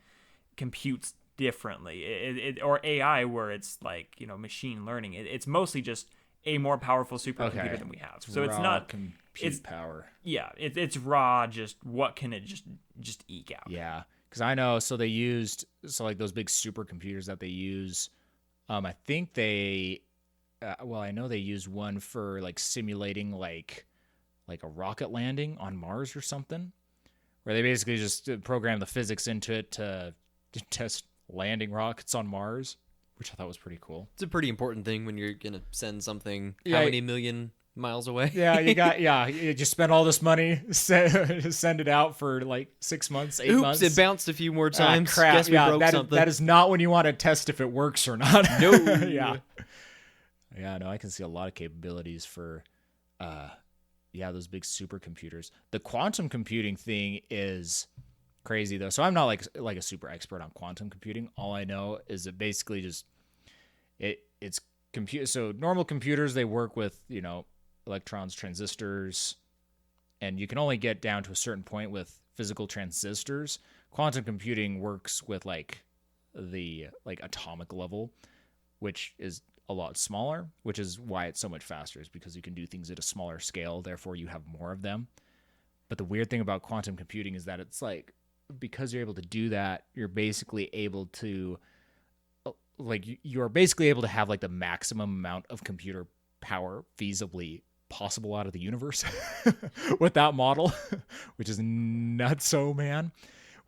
computes differently, or AI where it's like machine learning. It's mostly just a more powerful supercomputer than we have. So it's not compute power. Yeah, it's raw. Just what can it just eke out? Yeah, because I know. So they used like those big supercomputers that they use. I think they. I know they used one for like simulating like a rocket landing on Mars or something, where they basically just program the physics into it to test landing rockets on Mars, which I thought was pretty cool. It's a pretty important thing when you're gonna send something Yeah, how many million miles away. Yeah, you just spend all this money, send it out for like 6 months, 8 Oops, months. it bounced a few more times. Crap. Guess we broke something. That is not when you want to test if it works or not. No. Yeah, no, I can see a lot of capabilities for those big supercomputers. The quantum computing thing is crazy though. So I'm not like a super expert on quantum computing. All I know is that basically just it's compute. So normal computers, they work with, electrons, transistors, and you can only get down to a certain point with physical transistors. Quantum computing works with the atomic level, which is a lot smaller, which is why it's so much faster, is because you can do things at a smaller scale, therefore you have more of them. But the weird thing about quantum computing is that it's like, because you're able to do that, you're basically able to have like the maximum amount of computer power feasibly possible out of the universe with that model, which is nutso, man.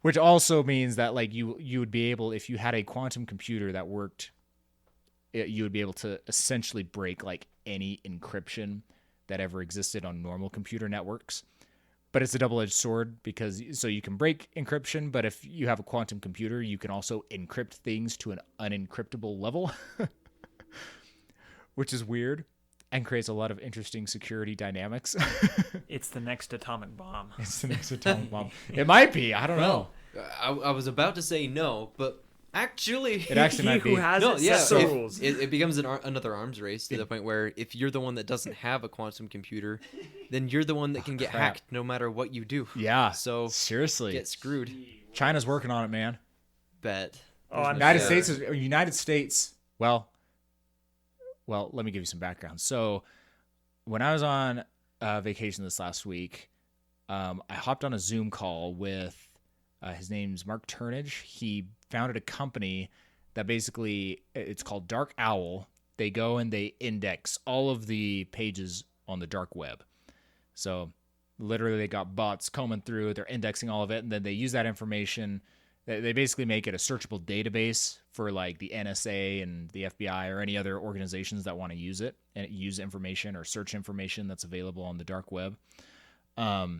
Which also means that like you would be able, if you had a quantum computer that worked, you would be able to essentially break like any encryption that ever existed on normal computer networks. But it's a double-edged sword because so you can break encryption, but if you have a quantum computer, you can also encrypt things to an unencryptable level, which is weird and creates a lot of interesting security dynamics. It's the next atomic bomb. It's the next atomic bomb. It might be. I don't know. I was about to say no, but actually, It actually might be. Who has no, it yeah. sets So the if- rules. it becomes another arms race to the point where if you're the one that doesn't have a quantum computer, then you're the one that can get crap. hacked no matter what you do. Yeah. So Seriously. get screwed. China's working on it, man. Bet. Oh, I'm United sure. States. Well, let me give you some background. So, when I was on vacation this last week, I hopped on a Zoom call with his name's Mark Turnage. He founded a company that basically it's called Dark Owl. They go and they index all of the pages on the dark web. So, literally, they got bots combing through. They're indexing all of it, and then they use that information. They basically make it a searchable database for like the NSA and the FBI or any other organizations that want to use it and use information or search information that's available on the dark web. But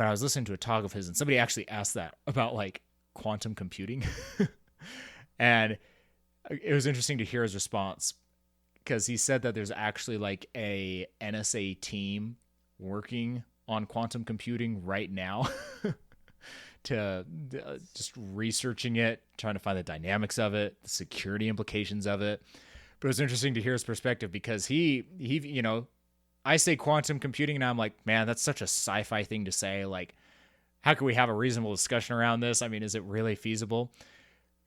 I was listening to a talk of his, and somebody actually asked that about like quantum computing, and it was interesting to hear his response because he said that there's actually like a NSA team working on quantum computing right now to just researching it, trying to find the dynamics of it, the security implications of it. But it was interesting to hear his perspective because he, you know, I say quantum computing and I'm like, man, that's such a sci-fi thing to say. Like, how can we have a reasonable discussion around this? I mean, is it really feasible?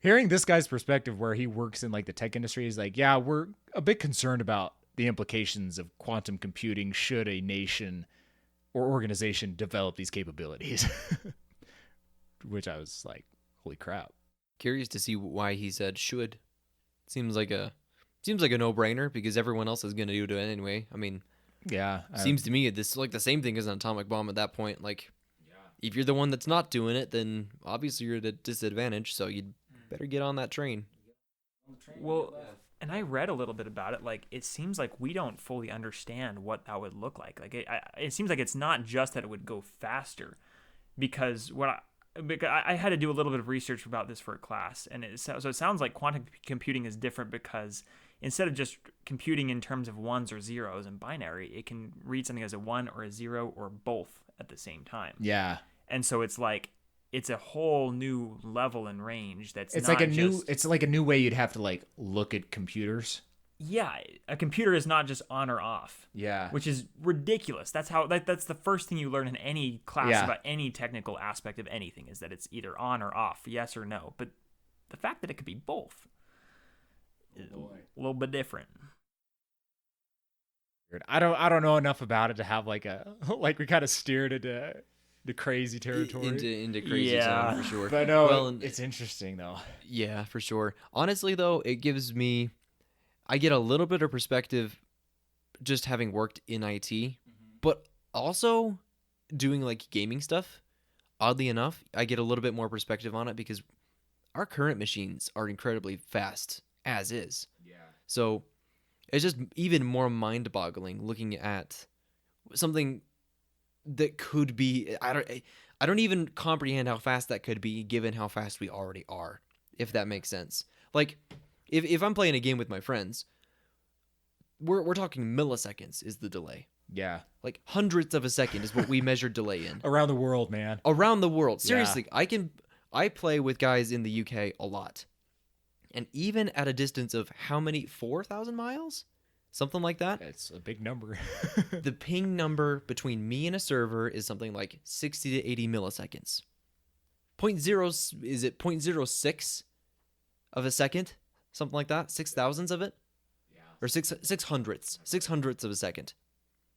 Hearing this guy's perspective where he works in like the tech industry, he's like, yeah, we're a bit concerned about the implications of quantum computing should a nation or organization develop these capabilities. Which I was like, holy crap. Curious to see why he said should. Seems like a no-brainer because everyone else is gonna do it anyway. I mean, Yeah. seems to me this like the same thing as an atomic bomb at that point. Like, if you're the one that's not doing it, then obviously you're at a disadvantage. So you'd better get on that train. Well, and I read a little bit about it. Like, it seems like we don't fully understand what that would look like. Like, it seems like it's not just that it would go faster, because I had to do a little bit of research about this for a class, and so it sounds like quantum computing is different because instead of just computing in terms of ones or zeros and binary, it can read something as a 1 or a 0 or both at the same time. Yeah. And so it's like it's a whole new level and range that's It's not like just, it's like a new way you'd have to like look at computers. yeah, a computer is not just on or off. Yeah. Which is ridiculous. That's the first thing you learn in any class Yeah. about any technical aspect of anything is that it's either on or off, yes or no. But the fact that it could be both is a little bit different. I don't know enough about it to have like a like we kind of steered into the crazy territory. Into crazy Yeah. zone for sure. But no, well, and- it's interesting though. Yeah, for sure. Honestly, though, I get a little bit of perspective just having worked in IT, but also doing like gaming stuff. Oddly enough, I get a little bit more perspective on it because our current machines are incredibly fast as is. Yeah. So it's just even more mind-boggling looking at something that could be. I don't even comprehend how fast that could be given how fast we already are, if that makes sense. Like, if I'm playing a game with my friends, we're talking milliseconds is the delay. Yeah. Like hundredths of a second is what we measure delay in. Around the world, man. Around the world. Yeah. Seriously, I play with guys in the UK a lot. And even at a distance of how many? 4,000 miles? Something like that. It's a big number. The ping number between me and a server is something like 60 to 80 milliseconds. Is it 0.06 of a second? Something like that? 6,000ths of it? Yeah. Or 600ths of a second.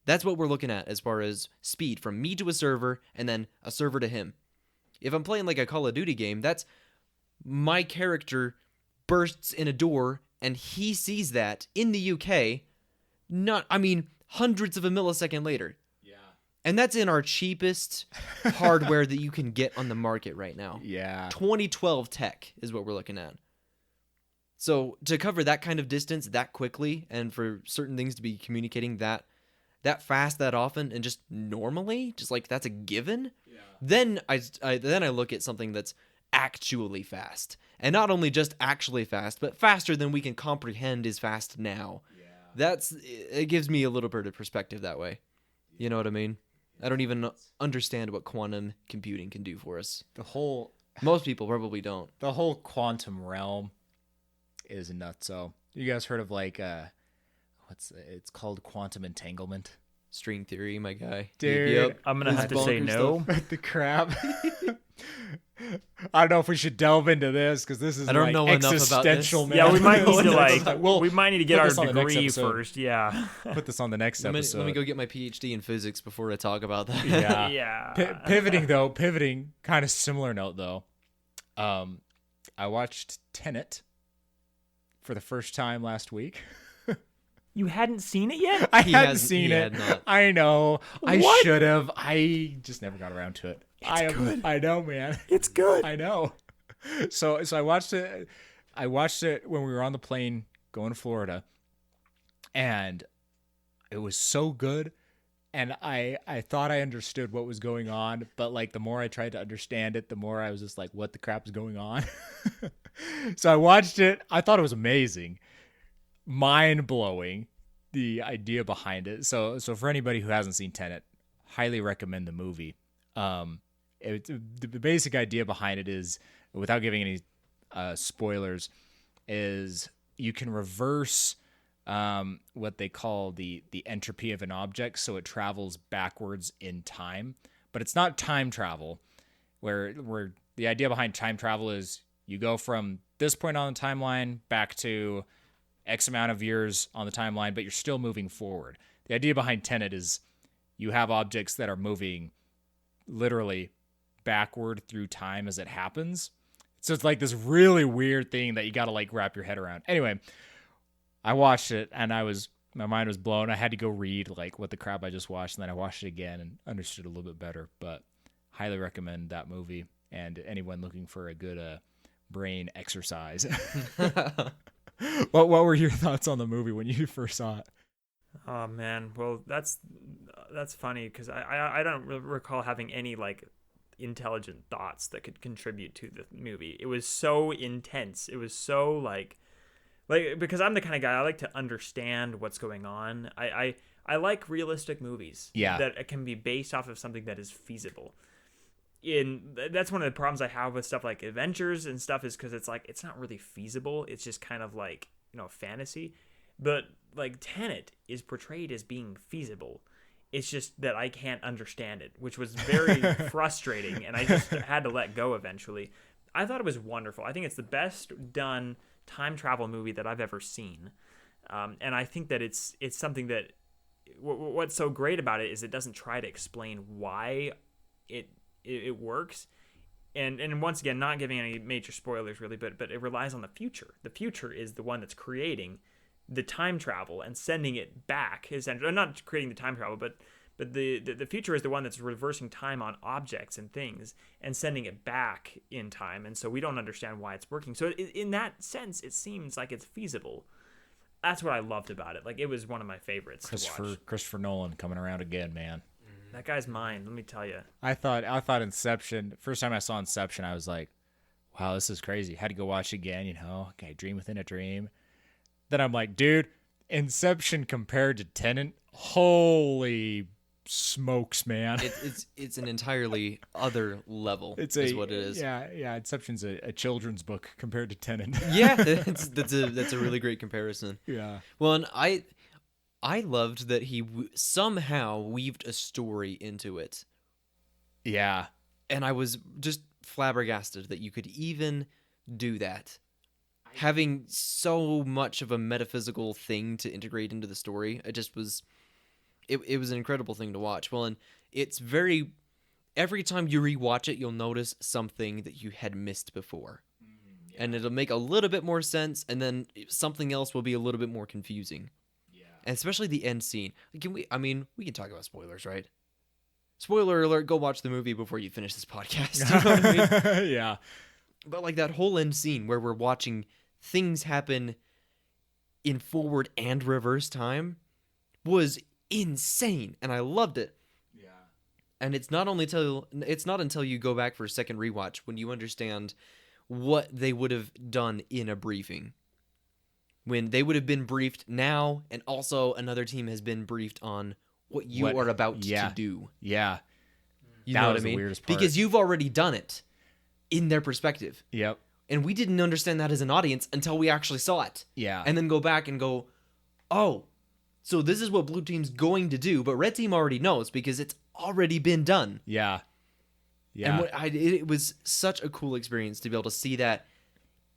That's what we're looking at as far as speed from me to a server and then a server to him. If I'm playing like a Call of Duty game, that's my character bursts in a door and he sees that in the UK, hundreds of a millisecond later. Yeah. And that's in our cheapest hardware that you can get on the market right now. Yeah. 2012 tech is what we're looking at. So to cover that kind of distance that quickly and for certain things to be communicating that fast that often and just normally, just like that's a given, then I look at something that's actually fast. And not only just actually fast, but faster than we can comprehend is fast now. Yeah. It gives me a little bit of perspective that way. You know what I mean? I don't even understand what quantum computing can do for us. Most people probably don't. The whole quantum realm is nuts. So you guys heard of like it's called quantum entanglement? String theory, my guy. Dude, Yep. I'm gonna This have to say bonkers no. stuff. The crap. I don't know if we should delve into this because this is I don't like know enough about existential, this. man. Yeah, we might need to We'll we might need to get put our this on the next degree episode. first. Yeah. put this on the next Let episode. me go get my PhD in physics before I talk about that. Yeah. Yeah. Pivoting, kind of similar note though. I watched Tenet for the first time last week. You hadn't seen it yet? I He hadn't hasn't- seen he it. had not. I know. I What? should have. I just never got around to it. good. I know, man. It's good. I know. So I watched it. I watched it when we were on the plane going to Florida, and it was so good. And I thought I understood what was going on, but like the more I tried to understand it, the more I was just like, "What the crap is going on?" So I watched it. I thought it was amazing, mind blowing, the idea behind it. So for anybody who hasn't seen Tenet, highly recommend the movie. The basic idea behind it is, without giving any spoilers, is you can reverse what they call the entropy of an object, so it travels backwards in time. But it's not time travel, where the idea behind time travel is you go from this point on the timeline back to X amount of years on the timeline, but you're still moving forward. The idea behind Tenet is you have objects that are moving literally backward through time as it happens. So it's like this really weird thing that you got to like wrap your head around. Anyway, I watched it and my mind was blown. I had to go read like what the crap I just watched, and then I watched it again and understood a little bit better. But highly recommend that movie, and anyone looking for a good brain exercise. What were your thoughts on the movie when you first saw it? Oh man, well that's funny because I don't recall having any like intelligent thoughts that could contribute to the movie. It was so intense. It was so like because I'm the kind of guy I like to understand what's going on. I like realistic movies. Yeah. That can be based off of something that is feasible. That's one of the problems I have with stuff like Avengers and stuff, is because it's like it's not really feasible. It's just kind of like, fantasy. But like Tenet is portrayed as being feasible. It's just that I can't understand it, which was very frustrating, and I just had to let go eventually. I thought it was wonderful. I think it's the best done time travel movie that I've ever seen, and I think that it's something that what's so great about it is it doesn't try to explain why it works, and once again, not giving any major spoilers really, but it relies on the future. The future is the one that's creating the time travel and sending it back. Essentially, not creating the time travel, but the future is the one that's reversing time on objects and things and sending it back in time. And so we don't understand why it's working. So in that sense, it seems like it's feasible. That's what I loved about it. Like, it was one of my favorites to watch. Christopher Nolan coming around again, man. That guy's mine, let me tell you. I thought Inception. First time I saw Inception, I was like, wow, this is crazy. Had to go watch it again, Okay, dream within a dream. Then I'm like, dude, Inception compared to Tenet, holy smokes, man. It's an entirely other level. Is what it is. Yeah. Inception's a children's book compared to Tenet. Yeah, that's a really great comparison. Yeah. Well, and I loved that he somehow weaved a story into it. Yeah. And I was just flabbergasted that you could even do that. Having so much of a metaphysical thing to integrate into the story, it was an incredible thing to watch. Well, and it's every time you rewatch it, you'll notice something that you had missed before. Yeah. And it'll make a little bit more sense, and then something else will be a little bit more confusing. Yeah. And especially the end scene. We can talk about spoilers, right? Spoiler alert, go watch the movie before you finish this podcast. You know what I mean? Yeah. But like that whole end scene where we're watching things happen in forward and reverse time was insane, and I loved it. Yeah. And it's not until you go back for a second rewatch when you understand what they would have done in a briefing. When they would have been briefed now, and also another team has been briefed on what you are about to do. Yeah. You know what I mean? The weirdest part. Because you've already done it in their perspective. Yep. And we didn't understand that as an audience until we actually saw it. Yeah. And then go back and go, oh, so this is what blue team's going to do, but red team already knows because it's already been done. Yeah. Yeah. And it was such a cool experience to be able to see that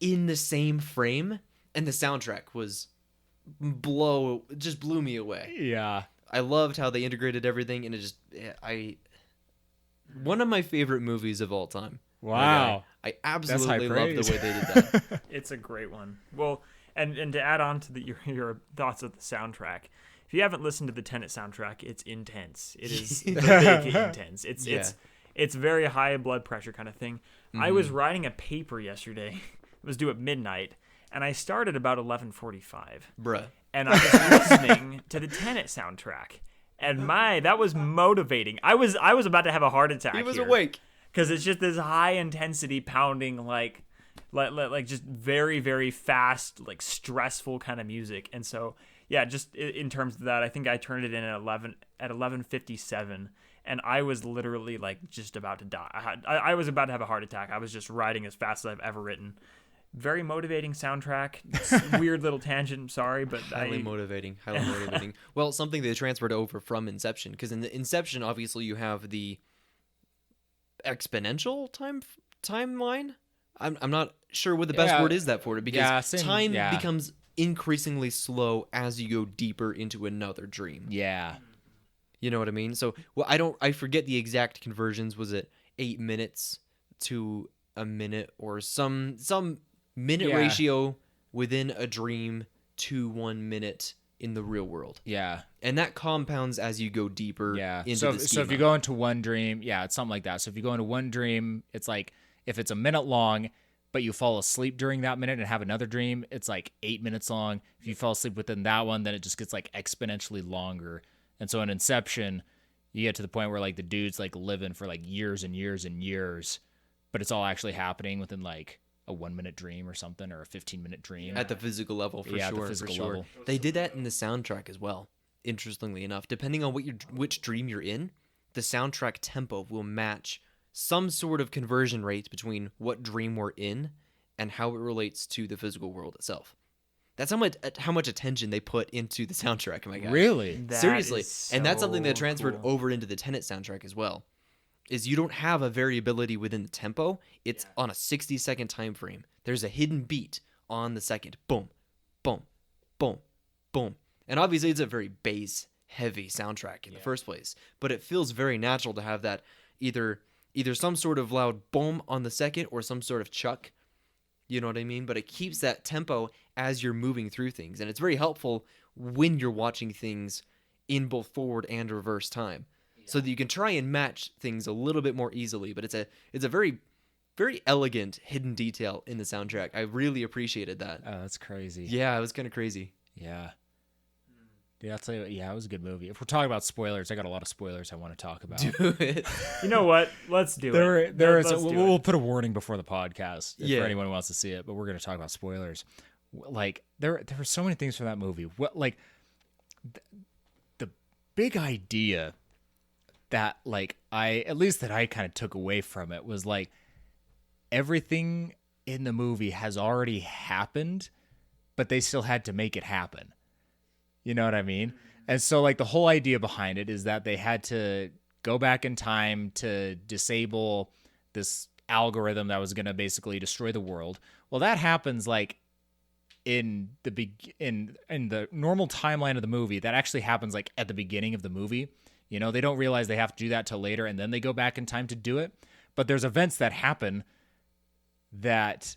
in the same frame, and the soundtrack just blew me away. Yeah. I loved how they integrated everything, and one of my favorite movies of all time. Wow. I absolutely love the way they did that. It's a great one. Well, and to add on to your thoughts of the soundtrack, if you haven't listened to the Tenet soundtrack, it's intense. It is big intense. It's very high blood pressure kind of thing. Mm-hmm. I was writing a paper yesterday. It was due at midnight, and I started about 11:45. Bruh. And I was listening to the Tenet soundtrack, and that was motivating. I was about to have a heart attack. He was awake. Because it's just this high intensity pounding, like like just very, very fast, like stressful kind of music. And so, yeah, just in terms of that, I think I turned it in at 11:57, and I was literally like just about to die. I was about to have a heart attack. I was just riding as fast as I've ever ridden. Very motivating soundtrack. Weird little tangent. Sorry, but Highly motivating. Highly motivating. Well, something they transferred over from Inception, because in the Inception, obviously, you have the exponential timeline. I'm not sure what the best word is that for it, because time becomes increasingly slow as you go deeper into another dream. Yeah. You know what I mean? So, well, I forget the exact conversions. Was it 8 minutes to a minute, or some minute ratio within a dream to 1 minute in the real world? Yeah. And that compounds as you go deeper into the schema. So if you go into one dream, it's something like that. So if you go into one dream, it's like, if it's a minute long, but you fall asleep during that minute and have another dream, it's like 8 minutes long. If you fall asleep within that one, then it just gets like exponentially longer. And so in Inception, you get to the point where like the dude's like living for like years and years and years, but it's all actually happening within like a 1 minute dream or something, or a 15-minute dream. At the physical level, for at sure. the physical for sure. level. They did that in the soundtrack as well, interestingly enough. Depending on which dream you're in, the soundtrack tempo will match some sort of conversion rate between what dream we're in and how it relates to the physical world itself. That's how much attention they put into the soundtrack, my guy. Really? Seriously. So And that's something that transferred cool. over into the Tenet soundtrack as well. Is you don't have a variability within the tempo. It's on a 60-second time frame. There's a hidden beat on the second. Boom, boom, boom, boom. And obviously it's a very bass heavy soundtrack in the first place, but it feels very natural to have that either some sort of loud boom on the second or some sort of chuck. You know what I mean? But it keeps that tempo as you're moving through things, and it's very helpful when you're watching things in both forward and reverse time. So that you can try and match things a little bit more easily, but it's a very, very elegant hidden detail in the soundtrack. I really appreciated that. Oh, that's crazy. Yeah, it was kind of crazy. Yeah. Dude, I'll tell you, it was a good movie. If we're talking about spoilers, I got a lot of spoilers I want to talk about. Do it. You know what? Let's do it. Let's do it. We'll put a warning before the podcast for Yeah. anyone who wants to see it, but we're going to talk about spoilers. Like, there were so many things from that movie. What, like, the big idea that, like, at least that I kind of took away from it was, like, everything in the movie has already happened, but they still had to make it happen. You know what I mean? And so, like, the whole idea behind it is that they had to go back in time to disable this algorithm that was going to basically destroy the world. Well, that happens, like, in the normal timeline of the movie. That actually happens, like, at the beginning of the movie. You know, they don't realize they have to do that till later, and then they go back in time to do it. But there's events that happen that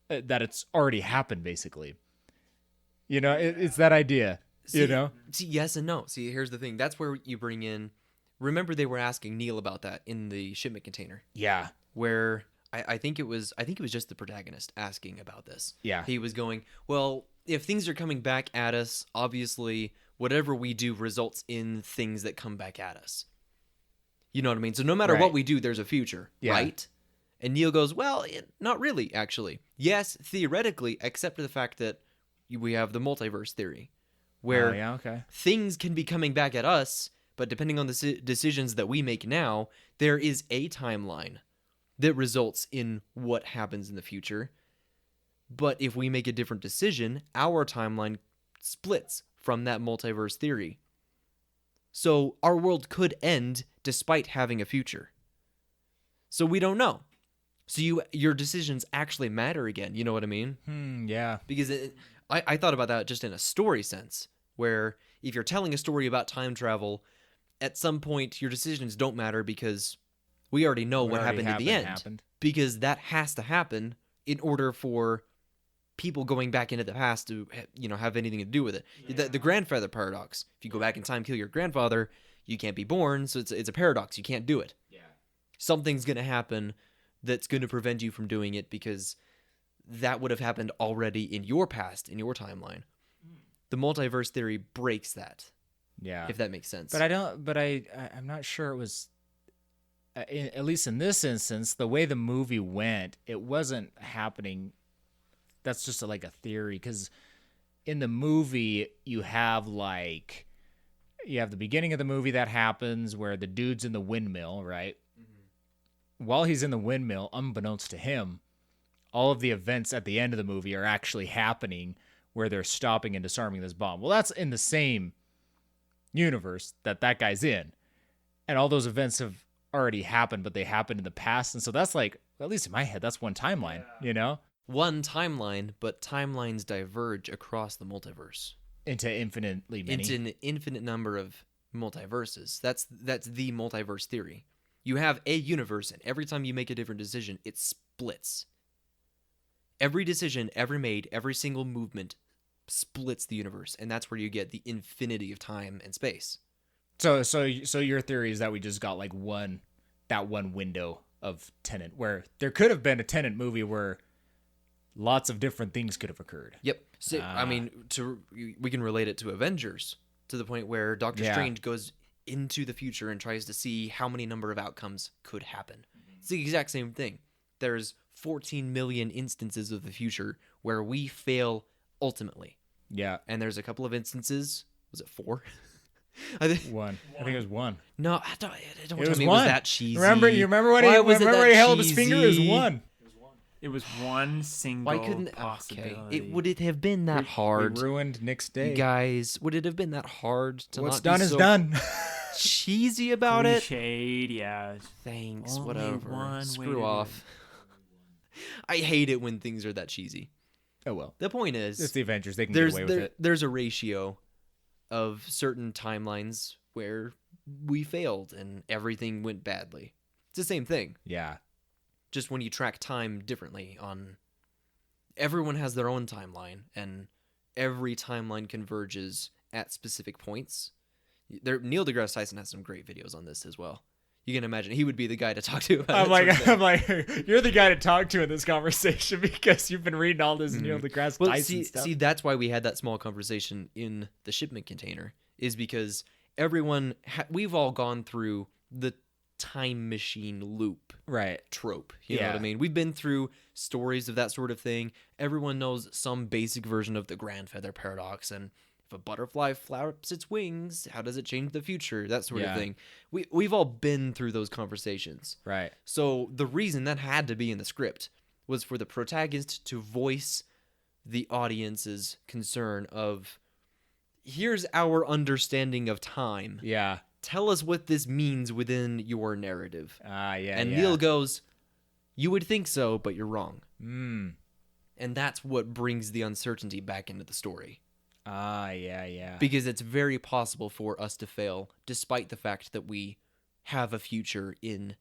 it's already happened, basically. You know, it's that idea. See, you know? See, yes and no. See, here's the thing. That's where you bring in. Remember, they were asking Neil about that in the shipment container, Yeah. where I think it was just the protagonist asking about this. Yeah. He was going, well, if things are coming back at us, obviously whatever we do results in things that come back at us. You know what I mean? So no matter Right. what we do, there's a future, Yeah. right? And Neil goes, well, not really, actually. Yes, theoretically, except for the fact that we have the multiverse theory, where Oh, yeah, okay. things can be coming back at us, but depending on the decisions that we make now, there is a timeline that results in what happens in the future. But if we make a different decision, our timeline splits from that multiverse theory. So our world could end despite having a future. So we don't know. So your decisions actually matter again. You know what I mean? Yeah. Because I thought about that just in a story sense, where if you're telling a story about time travel, at some point your decisions don't matter because we already know what happened at the end. Happened. Because that has to happen in order for people going back into the past to, have anything to do with it. The grandfather paradox. If you go back in time, kill your grandfather, you can't be born. So it's a paradox. You can't do it. Yeah. Something's going to happen that's going to prevent you from doing it because that would have happened already in your past, in your timeline. The multiverse theory breaks that, Yeah. if that makes sense. But I'm not sure it was, at least in this instance, the way the movie went, it wasn't happening that's just like a theory, because in the movie you have the beginning of the movie that happens where the dude's in the windmill, right? While he's in the windmill, unbeknownst to him, all of the events at the end of the movie are actually happening where they're stopping and disarming this bomb. Well, that's in the same universe that guy's in. And all those events have already happened, but they happened in the past. And so that's like, at least in my head, that's one timeline, you know? One timeline, but timelines diverge across the multiverse Into infinitely many. into an infinite number of multiverses. That's the multiverse theory. You have a universe, and every time you make a different decision, it splits. Every decision ever made, every single movement splits the universe, and that's where you get the infinity of time and space. So your theory is that we just got like that one window of Tenet, where there could have been a Tenet movie where lots of different things could have occurred. Yep. So, I mean, we can relate it to Avengers, to the point where Doctor Strange goes into the future and tries to see how many number of outcomes could happen. It's the exact same thing. There's 14 million instances of the future where we fail ultimately. Yeah. And there's a couple of instances. Was it 4? One. I think it was one. No, I don't It tell was me one. it was that cheesy. You remember when Why was it that he held up his finger? It was cheesy? one. It was one single Why couldn't possibility. Would it have been that hard? We ruined Nick's day. Guys, would it have been that hard to What's not done be is so done. cheesy about it? Cliched, yeah. Thanks, Only whatever. one way to Screw do off. I hate it when things are that cheesy. Oh well. The point is, It's the Avengers. They can get away with it. there's a ratio of certain timelines where we failed and everything went badly. It's the same thing. Yeah. Just when you track time differently on everyone has their own timeline, and every timeline converges at specific points. Neil deGrasse Tyson has some great videos on this as well. You can imagine he would be the guy to talk to about I'm like, you're the guy to talk to in this conversation because you've been reading all this Neil deGrasse Tyson stuff. See, that's why we had that small conversation in the shipment container, is because we've all gone through the time machine loop Right. trope. You know what I Yeah. mean? We've been through stories of that sort of thing. Everyone knows some basic version of the grand feather paradox, and if a butterfly flaps its wings, how does it change the future? That sort of thing. We've all been through those conversations. Right. So the reason that had to be in the script was for the protagonist to voice the audience's concern of, here's our understanding of time. Yeah. Tell us what this means within your narrative. Yeah. And Neil goes, you would think so, but you're wrong. Mm. And that's what brings the uncertainty back into the story. Yeah. Because it's very possible for us to fail, despite the fact that we have a future in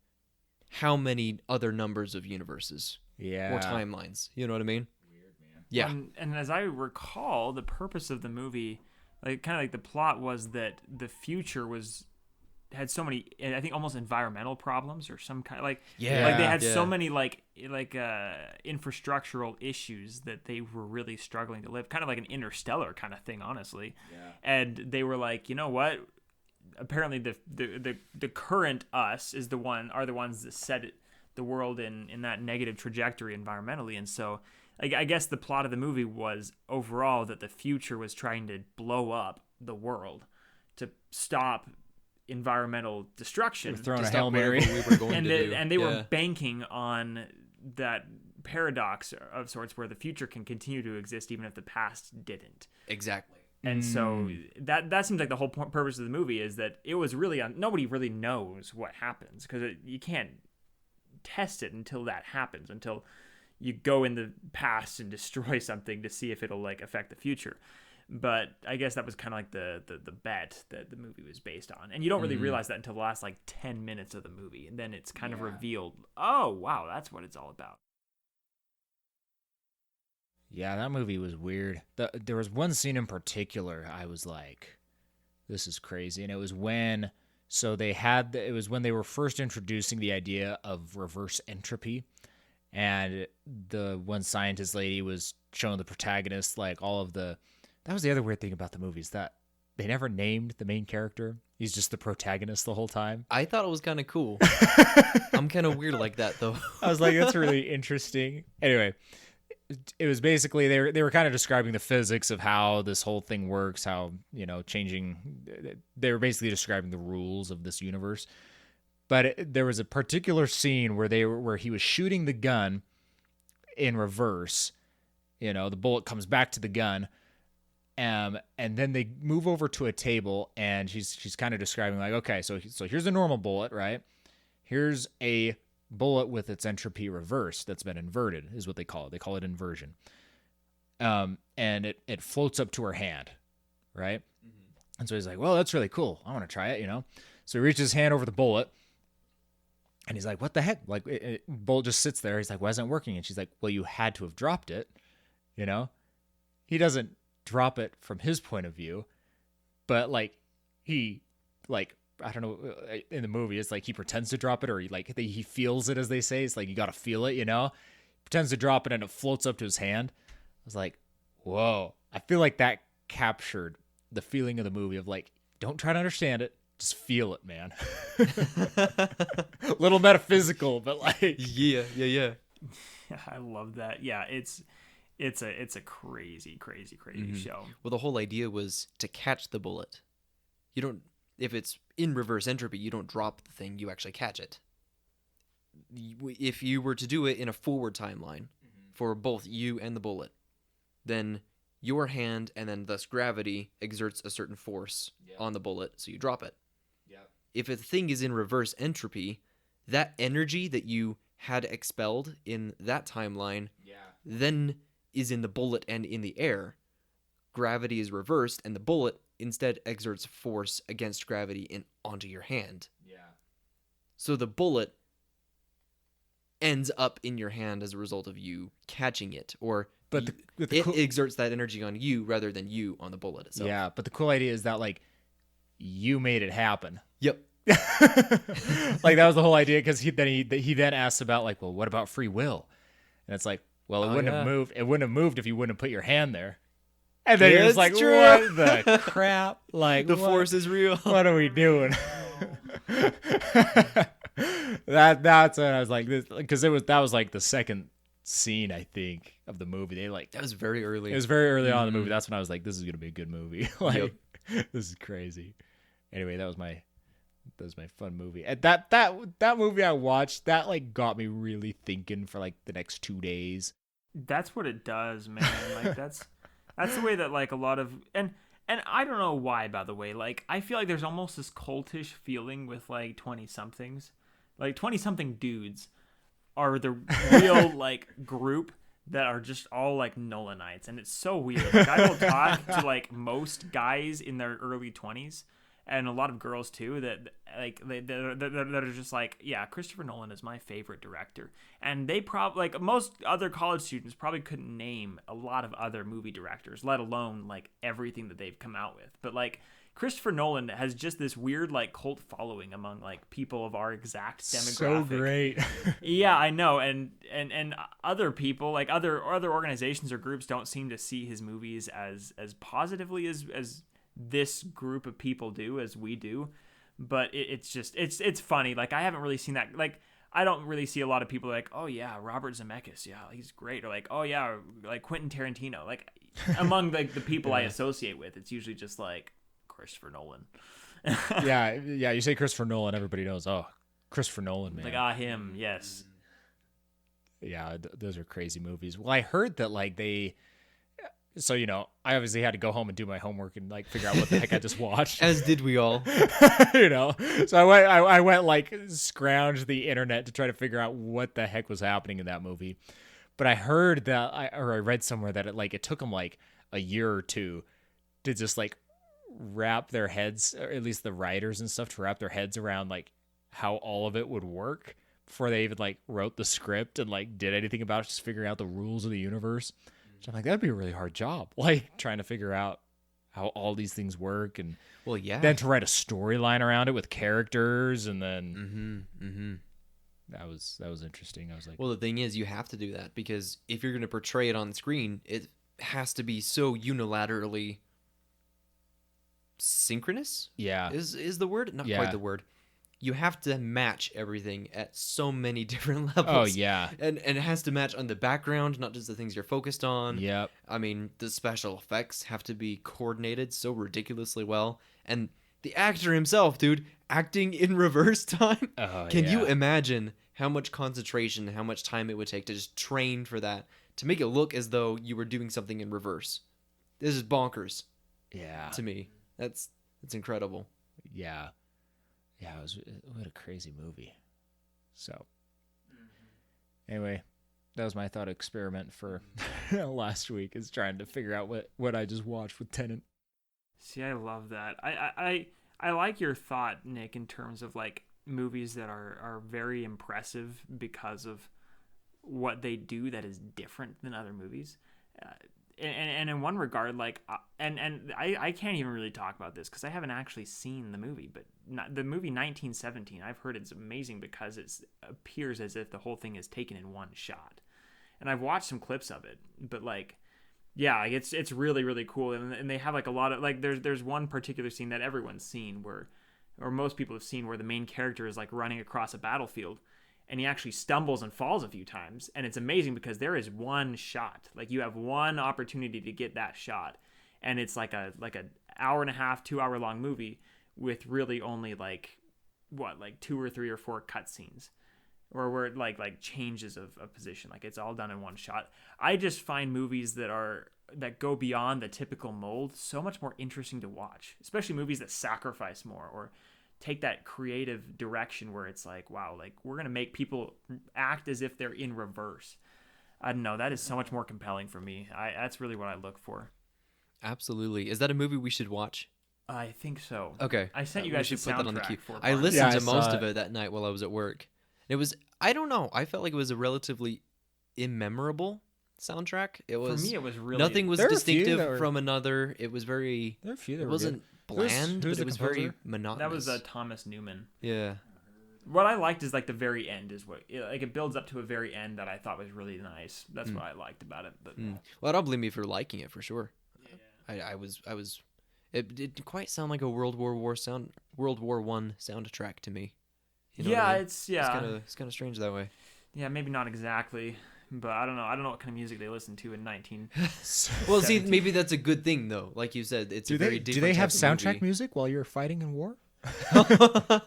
how many other numbers of universes Yeah. or timelines. You know what I mean? Weird, man. Yeah. And as I recall, the purpose of the movie, like kind of like the plot, was that the future had so many, I think, almost environmental problems or some kind of like they had so many like infrastructural issues that they were really struggling to live, kind of like an Interstellar kind of thing, honestly. And they were like, you know what, apparently the current us are the ones that set the world in that negative trajectory environmentally. And so I guess the plot of the movie was overall that the future was trying to blow up the world to stop environmental destruction, Throwing To a stop Hail Mary. whatever we were going and to do. they were banking on that paradox of sorts where the future can continue to exist even if the past didn't. Exactly. And so that seems like the whole purpose of the movie is that it was really nobody really knows what happens, because you can't test it until that happens, until you go in the past and destroy something to see if it'll like affect the future. But I guess that was kind of like the bet that the movie was based on. And you don't really realize that until the last like 10 minutes of the movie. And then it's kind of revealed, oh, wow, that's what it's all about. Yeah, that movie was weird. There was one scene in particular I was like, this is crazy. And it was when they were first introducing the idea of reverse entropy. And the one scientist lady was showing the protagonist like all of the... That was the other weird thing about the movie, is that they never named the main character. He's just the protagonist the whole time. I thought it was kind of cool. I'm kind of weird like that, though. I was like, that's really interesting. Anyway, it was basically they were kind of describing the physics of how this whole thing works, how, you know, changing. They were basically describing the rules of this universe. But there was a particular scene where he was shooting the gun in reverse. You know, the bullet comes back to the gun, and then they move over to a table, and she's kind of describing like, okay, so here's a normal bullet, right? Here's a bullet with its entropy reversed that's been inverted, is what they call it. They call it inversion. And it floats up to her hand, right? Mm-hmm. And so he's like, well, that's really cool. I want to try it, you know? So he reaches his hand over the bullet, and he's like, what the heck? Like, bullet just sits there. He's like, why isn't it working? And she's like, well, you had to have dropped it, you know? He doesn't drop it from his point of view, but, like, he, like, I don't know, in the movie, it's like he pretends to drop it, or he feels it, as they say. It's like, you got to feel it, you know? He pretends to drop it, and it floats up to his hand. I was like, whoa. I feel like that captured the feeling of the movie of, like, don't try to understand it. Just feel it, man. A little metaphysical, but like, yeah. I love that. Yeah, it's a crazy show. Well, the whole idea was to catch the bullet. You don't, if it's in reverse entropy, you don't drop the thing, you actually catch it. If you were to do it in a forward timeline for both you and the bullet, then your hand and then thus gravity exerts a certain force on the bullet, so you drop it. If a thing is in reverse entropy, that energy that you had expelled in that timeline then is in the bullet and in the air. Gravity is reversed, and the bullet instead exerts force against gravity onto your hand. So the bullet ends up in your hand as a result of you catching it, or it exerts that energy on you rather than you on the bullet itself. Yeah, but the cool idea is that, like, you made it happen. Yep. Like, that was the whole idea, because he then asks about, like, well, what about free will? And it's like, well, it wouldn't have moved. It wouldn't have moved if you wouldn't have put your hand there. And then you're just like, true. What the crap? Like, the force is real. What are we doing? That's when I was like, this, because that was like the second scene, I think, of the movie. That was very early. It was very early on in the movie. That's when I was like, this is gonna be a good movie. Like, this is crazy. Anyway, that was my fun movie. And that movie I watched, that, like, got me really thinking for, like, the next 2 days. That's what it does, man. Like, that's the way that, like, a lot of and I don't know why, by the way. Like, I feel like there's almost this cultish feeling with, like, 20-somethings. Like, 20-something dudes are the real, like, group that are just all, like, Nolanites. And it's so weird. Like, I will talk to, like, most guys in their early 20s, and a lot of girls too, that, like, that are just like, yeah, Christopher Nolan is my favorite director. And they probably, like, most other college students probably couldn't name a lot of other movie directors, let alone, like, everything that they've come out with. But, like, Christopher Nolan has just this weird, like, cult following among, like, people of our exact demographic. So great. Yeah, I know. And other people, like, other organizations or groups don't seem to see his movies as positively as this group of people do, as we do. But it's funny. Like, I haven't really seen that. Like, I don't really see a lot of people like, oh yeah, Robert Zemeckis, yeah, he's great, or like, oh yeah, like Quentin Tarantino. Like, among, like, the people I associate with, it's usually just like Christopher Nolan. yeah. You say Christopher Nolan, everybody knows. Oh, Christopher Nolan, man. Like, him, yes. Yeah, those are crazy movies. Well, I heard that, like, so, you know, I obviously had to go home and do my homework and, like, figure out what the heck I just watched. As did we all. You know, so I went like, scrounged the internet to try to figure out what the heck was happening in that movie. But I heard that, I read somewhere that it took them like a year or two to just, like, wrap their heads, or at least the writers and stuff, to wrap their heads around, like, how all of it would work before they even, like, wrote the script and, like, did anything about it, just figuring out the rules of the universe. So I'm like, that'd be a really hard job, like, trying to figure out how all these things work, and well, yeah, then to write a storyline around it with characters, and then that was interesting. I was like, well, the thing is, you have to do that, because if you're going to portray it on screen, it has to be so unilaterally synchronous. Yeah, is the word, not Yeah. quite the word. you have to match everything at so many different levels. Oh yeah. And it has to match on the background, not just the things you're focused on. Yep. I mean, the special effects have to be coordinated so ridiculously well. And the actor himself, dude, acting in reverse time. Oh, Can you yeah. imagine how much concentration, how much time it would take to just train for that, to make it look as though you were doing something in reverse? This is bonkers Yeah. to me. That's incredible. Yeah. Yeah, what a crazy movie. So, anyway, that was my thought experiment for last week, is trying to figure out what I just watched with Tenet. See, I love that. I like your thought, Nick, in terms of like movies that are very impressive because of what they do that is different than other movies. And in one regard, like, and I can't even really talk about this because I haven't actually seen the movie, but the movie 1917, I've heard it's amazing because it appears as if the whole thing is taken in one shot. And I've watched some clips of it, but like, yeah, like it's really, really cool. And they have like a lot of, like, there's one particular scene that everyone's seen where, or most people have seen, where the main character is like running across a battlefield and he actually stumbles and falls a few times. And it's amazing because there is one shot. Like, you have one opportunity to get that shot. And it's like a hour and a half, 2 hour long movie with really only like 2 or 3 or 4 cutscenes, or where it like changes of position. Like, it's all done in one shot. I just find movies that go beyond the typical mold so much more interesting to watch, especially movies that sacrifice more or take that creative direction where it's like, wow, like, we're going to make people act as if they're in reverse. I don't know. That is so much more compelling for me. That's really what I look for. Absolutely. Is that a movie we should watch? I think so. Okay. I sent you We guys should the put that on the soundtrack queue. for I Barnes. listened Yeah, to I most saw of it that night while I was at work. It was, I don't know, I felt like it was a relatively immemorable soundtrack. It For was, me, it was really... nothing was There are a few distinctive that were- from another. It was very, There are a few that it were wasn't good. Who's bland, but the it was very composer? monotonous. That was Thomas Newman. Yeah. What I liked is like the very end is what, like, it builds up to a very end that I thought was really nice. That's what I liked about it. But Well, I don't blame you for liking it, for sure. I was. It didn't quite sound like a World War One soundtrack to me. You know what I mean? it's It's kind of strange that way. yeah, maybe not exactly, but I don't know what kind of music they listened to in 19. Well, see, maybe that's a good thing though. Like you said, it's a very do different. they have type of soundtrack movie. music while you're fighting in war? I Those don't know.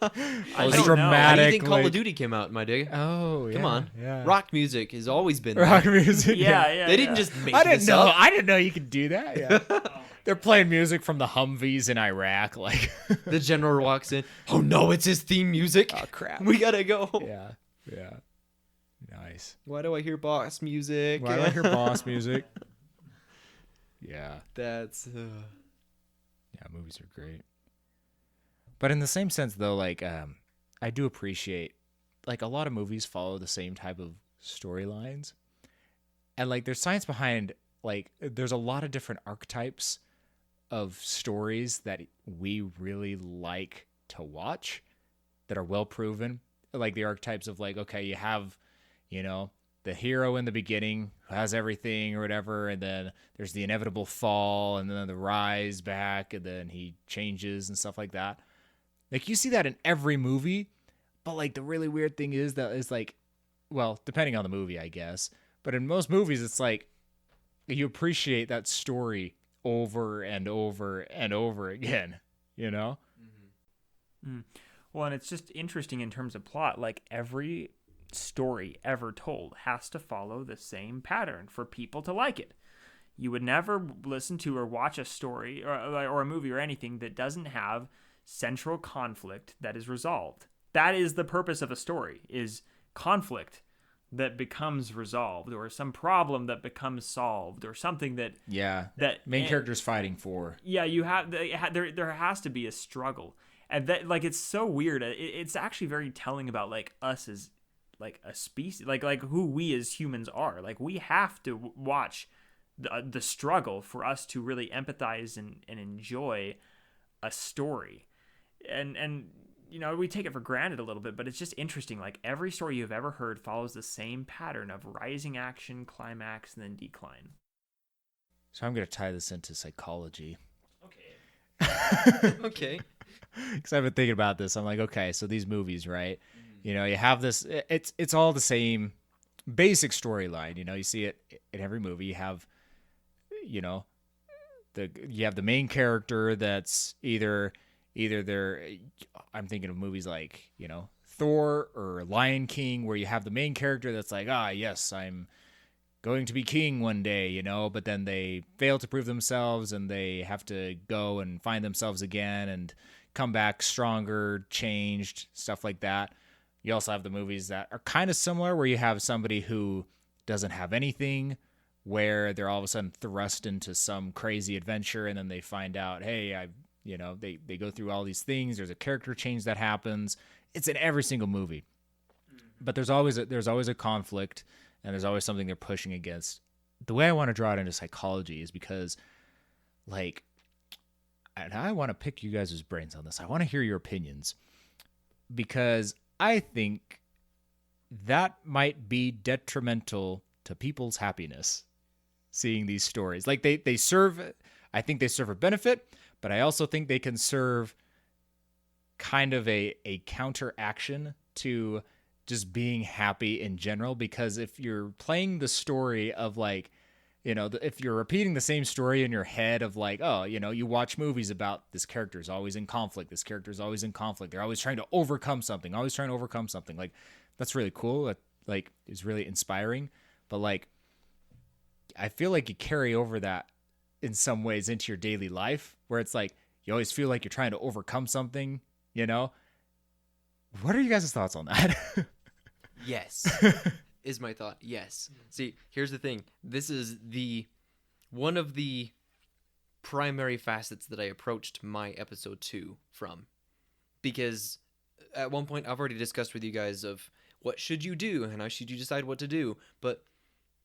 How do you dramatic, think Call like- of Duty came out, my dude? Oh, Come on, yeah. rock music has always been. Rock That. music. Yeah. They didn't just make I didn't this know. up. I didn't know you could do that. Yeah. They're playing music from the Humvees in Iraq, like. The general walks in. Oh no, it's his theme music. Oh crap. We gotta go. Yeah. Yeah. Nice. Why do I hear boss music? Why do I hear boss music? Yeah. That's. Yeah, movies are great. But in the same sense, though, like, I do appreciate, like, a lot of movies follow the same type of storylines. And, like, there's science behind, like, there's a lot of different archetypes of stories that we really like to watch that are well proven. Like, the archetypes of, like, okay, you have, you know, the hero in the beginning who has everything or whatever, and then there's the inevitable fall, and then the rise back, and then he changes and stuff like that. Like, you see that in every movie, but, like, the really weird thing is that it's like, well, depending on the movie, I guess, but in most movies, it's like you appreciate that story over and over and over again, you know? Well, and it's just interesting in terms of plot. Like, every story ever told has to follow the same pattern for people to like it. You would never listen to or watch a story or a movie or anything that doesn't have central conflict that is resolved. That is the purpose of a story, is conflict that becomes resolved, or some problem that becomes solved, or something that Yeah. that Main character's fighting for. yeah, you have there has to be a struggle, and that, like, it's so weird. It's actually very telling about, like, us as, like, a species, like who we as humans are. Like, we have to watch the struggle for us to really empathize and enjoy a story, and you know, we take it for granted a little bit, but it's just interesting. Like, every story you've ever heard follows the same pattern of rising action, climax, and then decline. So I'm going to tie this into psychology. Okay. Okay. because I've been thinking about this. I'm like, okay, so these movies, right? You know, you have this. It's all the same basic storyline. You know, you see it in every movie. You have, you know, you have the main character that's either they're. I'm thinking of movies like, you know, Thor or Lion King, where you have the main character that's like, ah, yes, I'm going to be king one day, you know, but then they fail to prove themselves and they have to go and find themselves again and come back stronger, changed, stuff like that. You also have the movies that are kind of similar, where you have somebody who doesn't have anything, where they're all of a sudden thrust into some crazy adventure, and then they find out, hey, they go through all these things. There's a character change that happens. It's in every single movie, but there's always a conflict, and there's always something they're pushing against. The way I want to draw it into psychology is because, like, and I want to pick you guys' brains on this. I want to hear your opinions, because I think that might be detrimental to people's happiness, seeing these stories. Like, they serve, I think they serve a benefit, but I also think they can serve kind of a counteraction to just being happy in general. Because if you're playing the story of, like, you know, if you're repeating the same story in your head of, like, oh, you know, you watch movies about this character is always in conflict. This character is always in conflict. They're always trying to overcome something, Like, that's really cool. That, like, is really inspiring. But, like, I feel like you carry over that in some ways into your daily life, where it's like, you always feel like you're trying to overcome something, you know? What are you guys' thoughts on that? Yes. Is my thought. Yes. See, here's the thing. This is one of the primary facets that I approached my episode 2 from. Because at one point I've already discussed with you guys of what should you do and how should you decide what to do, but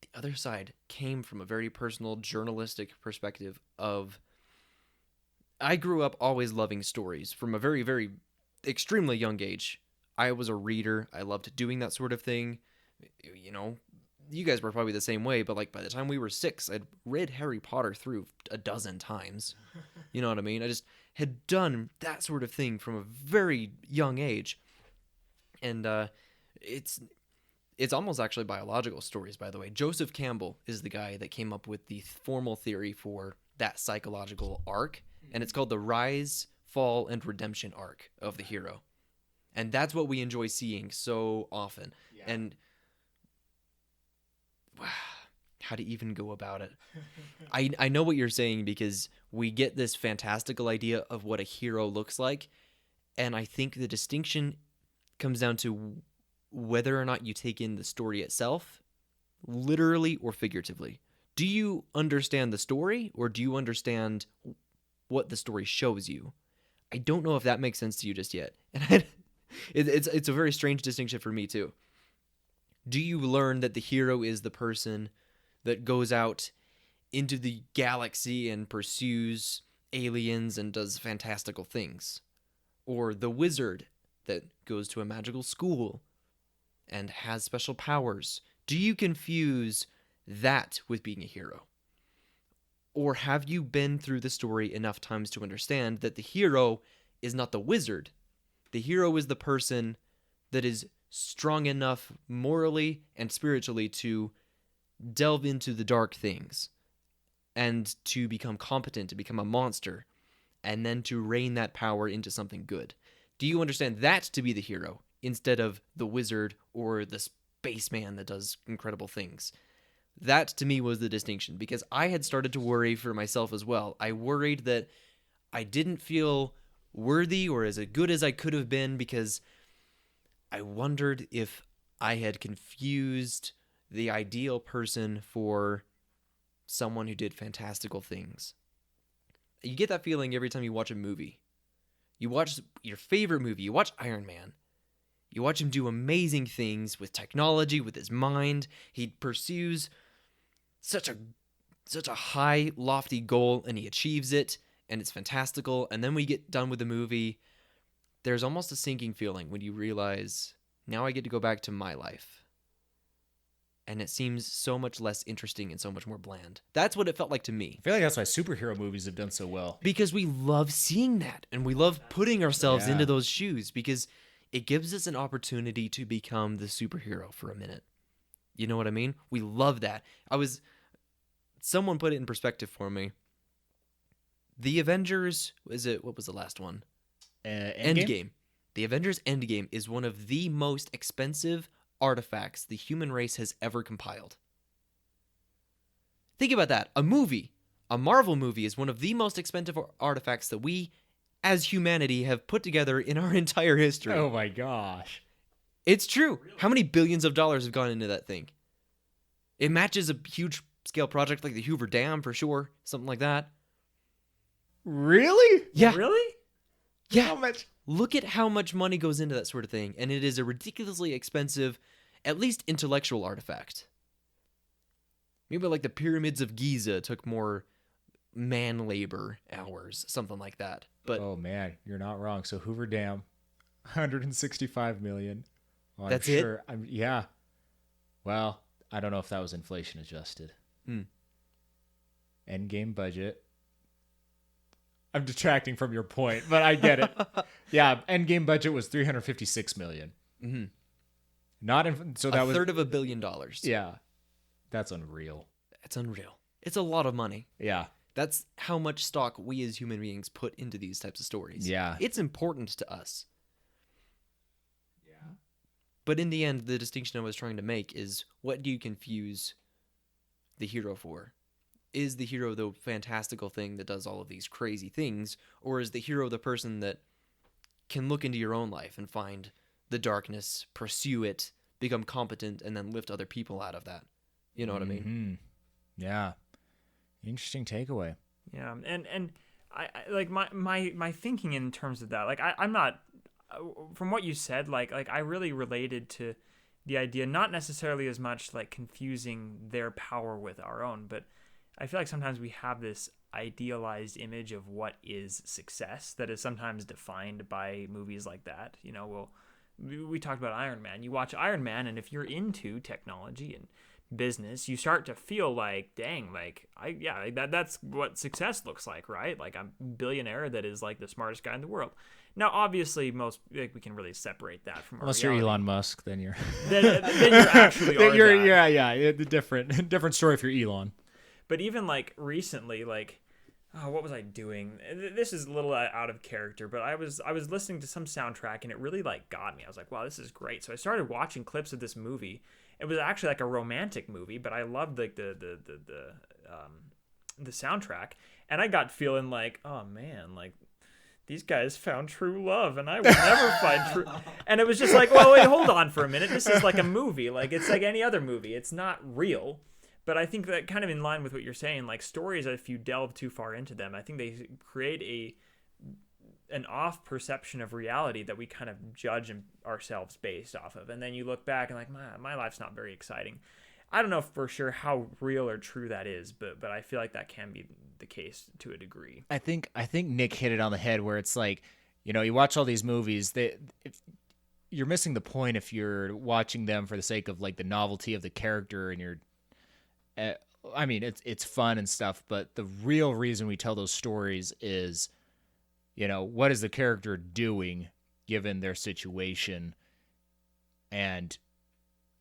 the other side came from a very personal journalistic perspective of, I grew up always loving stories from a very, very extremely young age. I was a reader. I loved doing that sort of thing. You know, you guys were probably the same way, but, like, by the time we were 6, I'd read Harry Potter through a dozen times. You know what I mean? I just had done that sort of thing from a very young age. And it's almost actually biological stories, by the way. Joseph Campbell is the guy that came up with the formal theory for that psychological arc, and it's called the rise, fall, and redemption arc of the hero. And that's what we enjoy seeing so often. Yeah. And how to even go about it. I know what you're saying, because we get this fantastical idea of what a hero looks like, and I think the distinction comes down to whether or not you take in the story itself, literally or figuratively. Do you understand the story, or do you understand what the story shows you? I don't know if that makes sense to you just yet. And it's a very strange distinction for me too. Do you learn that the hero is the person that goes out into the galaxy and pursues aliens and does fantastical things? Or the wizard that goes to a magical school and has special powers? Do you confuse that with being a hero? Or have you been through the story enough times to understand that the hero is not the wizard? The hero is the person that is strong enough morally and spiritually to delve into the dark things and to become competent, to become a monster, and then to rein that power into something good. Do you understand that to be the hero instead of the wizard or the spaceman that does incredible things? That to me was the distinction, because I had started to worry for myself as well. I worried that I didn't feel worthy or as good as I could have been, because I wondered if I had confused the ideal person for someone who did fantastical things. You get that feeling every time you watch a movie. You watch your favorite movie, you watch Iron Man. You watch him do amazing things with technology, with his mind. He pursues such a high, lofty goal, and he achieves it, and it's fantastical. And then we get done with the movie, there's almost a sinking feeling when you realize, now I get to go back to my life. and it seems so much less interesting and so much more bland. That's what it felt like to me. I feel like that's why superhero movies have done so well. Because we love seeing that, and we love putting ourselves Yeah. into those shoes, because it gives us an opportunity to become the superhero for a minute. You know what I mean? We love that. Someone put it in perspective for me. The Avengers, what was the last one? Endgame. The Avengers Endgame is one of the most expensive artifacts the human race has ever compiled. Think about that. A Marvel movie is one of the most expensive artifacts that we, as humanity, have put together in our entire history. Oh my gosh. It's true. How many billions of dollars have gone into that thing? It matches a huge scale project like the Hoover Dam for sure. Something like that. Really? Yeah. Really? Yeah. How much? Look at how much money goes into that sort of thing, and it is a ridiculously expensive, at least intellectual artifact. Maybe like the pyramids of Giza took more man labor hours, something like that. But Oh man, you're not wrong. So Hoover Dam, 165 million. Well, That's it? Yeah. Well, I don't know if that was inflation adjusted. Endgame budget. I'm detracting from your point, but I get it. Yeah, Endgame budget was 356 million. Mhm. Not in, so that a was third of $1 billion. Yeah, that's unreal. It's unreal. It's a lot of money. Yeah, That's how much stock we as human beings put into these types of stories. Yeah. It's important to us. yeah, But in the end, the distinction I was trying to make is, what do you confuse the hero for? Is the hero the fantastical thing that does all of these crazy things, or is the hero the person that can look into your own life and find the darkness, pursue it, become competent, and then lift other people out of that? You know what I mean? Mhm. Yeah, interesting takeaway. Yeah, and I like my thinking in terms of that. Like I'm not from what you said. Like I really related to the idea, not necessarily as much like confusing their power with our own, but I feel like sometimes we have this idealized image of what is success that is sometimes defined by movies like that. You know, we talked about Iron Man. You watch Iron Man, and if you're into technology and business, you start to feel like, dang, like that's what success looks like, right? Like I'm a billionaire that is like the smartest guy in the world. Now, obviously, most we can really separate that from our Unless you're reality. Elon Musk, then you're Then you actually then are you're that. yeah. The different story if you're Elon. But even like recently, like, oh, what was I doing? This is a little out of character, but I was listening to some soundtrack and it really like got me. I was like, wow, this is great. So I started watching clips of this movie. It was actually like a romantic movie, but I loved like the soundtrack, and I got feeling like, oh man, like these guys found true love, and I will never find true. And it was just like, well, wait, hold on for a minute. This is like a movie. Like it's like any other movie. It's not real. But I think that kind of in line with what you're saying, like stories, if you delve too far into them, I think they create an off perception of reality that we kind of judge ourselves based off of. And then you look back and like, my life's not very exciting. I don't know for sure how real or true that is, but I feel like that can be the case to a degree. I think Nick hit it on the head where it's like, you know, you watch all these movies, you're missing the point if you're watching them for the sake of like the novelty of the character, and you're I mean, it's fun and stuff, but the real reason we tell those stories is, you know, what is the character doing given their situation? And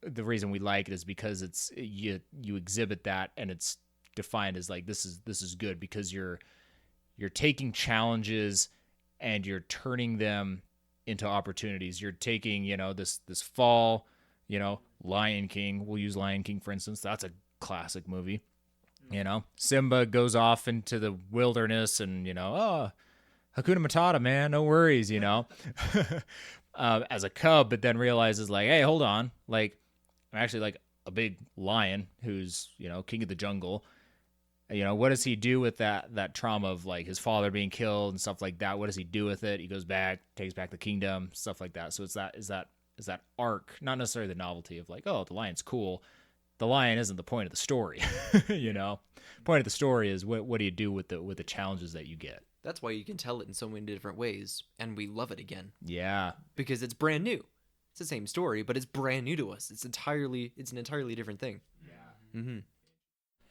the reason we like it is because it's you exhibit that, and it's defined as like this is good because you're taking challenges and you're turning them into opportunities. You're taking, you know, this fall, you know, Lion King. We'll use Lion King for instance. That's a classic movie. You know, Simba goes off into the wilderness, and you know, oh, Hakuna Matata, man, no worries, you know, as a cub, but then realizes like, hey, hold on, like I'm actually like a big lion who's, you know, king of the jungle. You know, what does he do with that trauma of like his father being killed and stuff like that? What does he do with it? He goes back, takes back the kingdom, stuff like that. So it's that arc, not necessarily the novelty of like, oh, the lion's cool. The lion isn't the point of the story. You know, point of the story is what do you do with the challenges that you get? That's why you can tell it in so many different ways, and we love it again Yeah. because it's brand new. It's the same story, but it's brand new to us. It's an entirely different thing. Yeah. Mm-hmm.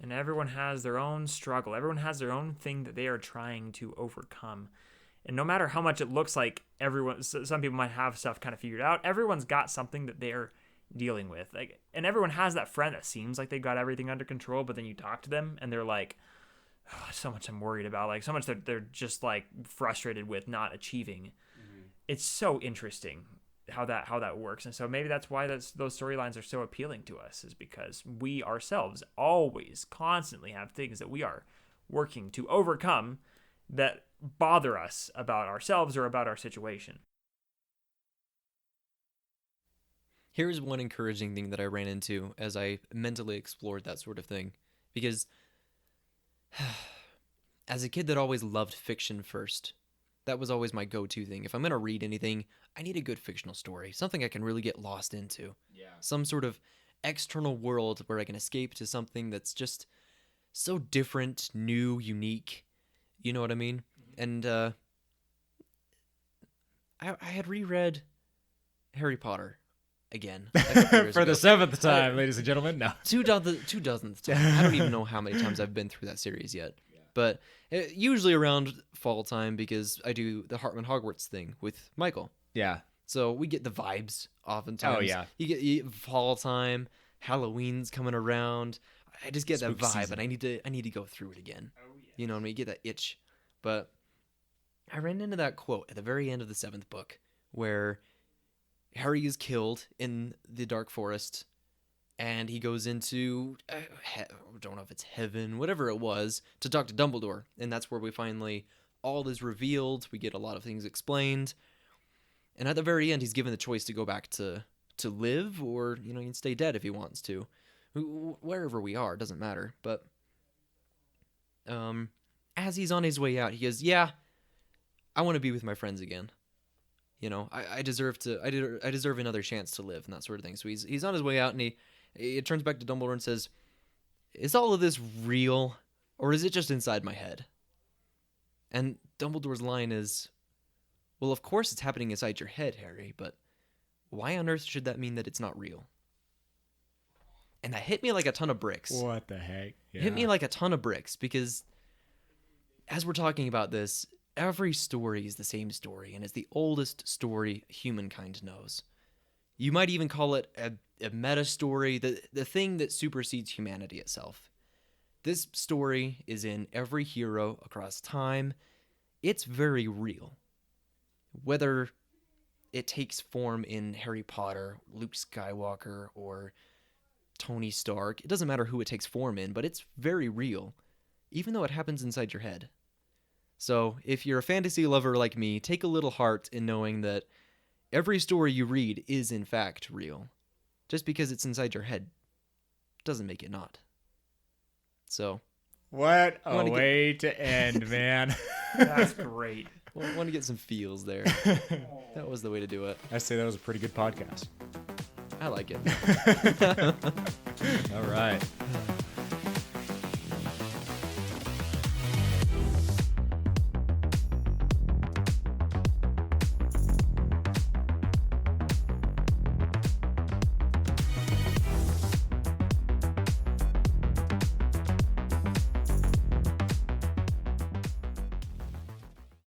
And everyone has their own struggle. Everyone has their own thing that they are trying to overcome. And no matter how much it looks like some people might have stuff kind of figured out, everyone's got something that they're dealing with. And everyone has that friend that seems like they got everything under control, but then you talk to them and they're like, oh, so much I'm worried about, like so much that they're just like frustrated with not achieving. Mm-hmm. It's so interesting how that works. And so maybe that's why those storylines are so appealing to us, is because we ourselves always constantly have things that we are working to overcome that bother us about ourselves or about our situation. Here's one encouraging thing that I ran into as I mentally explored that sort of thing, because as a kid that always loved fiction first, that was always my go-to thing. If I'm going to read anything, I need a good fictional story, something I can really get lost into. Yeah. Some sort of external world where I can escape to something that's just so different, new, unique. You know what I mean? Mm-hmm. And I had reread Harry Potter again. For the 7th time, ladies and gentlemen. No. Two dozenth time. I don't even know how many times I've been through that series yet. But usually around fall time, because I do the Hartman Hogwarts thing with Michael. Yeah. So we get the vibes oftentimes. Oh, yeah. You get fall time, Halloween's coming around. I just get that vibe, season. And I need to go through it again. Oh, yes. You know what I mean? You get that itch. But I ran into that quote at the very end of the 7th book where Harry is killed in the Dark Forest, and he goes into, I don't know if it's heaven, whatever it was, to talk to Dumbledore. And that's where we finally, all is revealed. We get a lot of things explained. And at the very end, he's given the choice to go back to live, or, you know, he can stay dead if he wants to. Wherever we are, doesn't matter. But as he's on his way out, he goes, yeah, I want to be with my friends again. You know, I deserve another chance to live, and that sort of thing. So he's on his way out, and he turns back to Dumbledore and says, is all of this real, or is it just inside my head? And Dumbledore's line is, well, of course it's happening inside your head, Harry, but why on earth should that mean that it's not real? And that hit me like a ton of bricks. What the heck? Yeah. It hit me like a ton of bricks, because as we're talking about this, every story is the same story, and it's the oldest story humankind knows. You might even call it a meta story, the thing that supersedes humanity itself. This story is in every hero across time. It's very real. Whether it takes form in Harry Potter, Luke Skywalker, or Tony Stark, it doesn't matter who it takes form in, but it's very real, even though it happens inside your head. So if you're a fantasy lover like me, take a little heart in knowing that every story you read is in fact real. Just because it's inside your head doesn't make it not. So. What a way to end, man. That's great. Well, I want to get some feels there. That was the way to do it. I say that was a pretty good podcast. I like it. All right.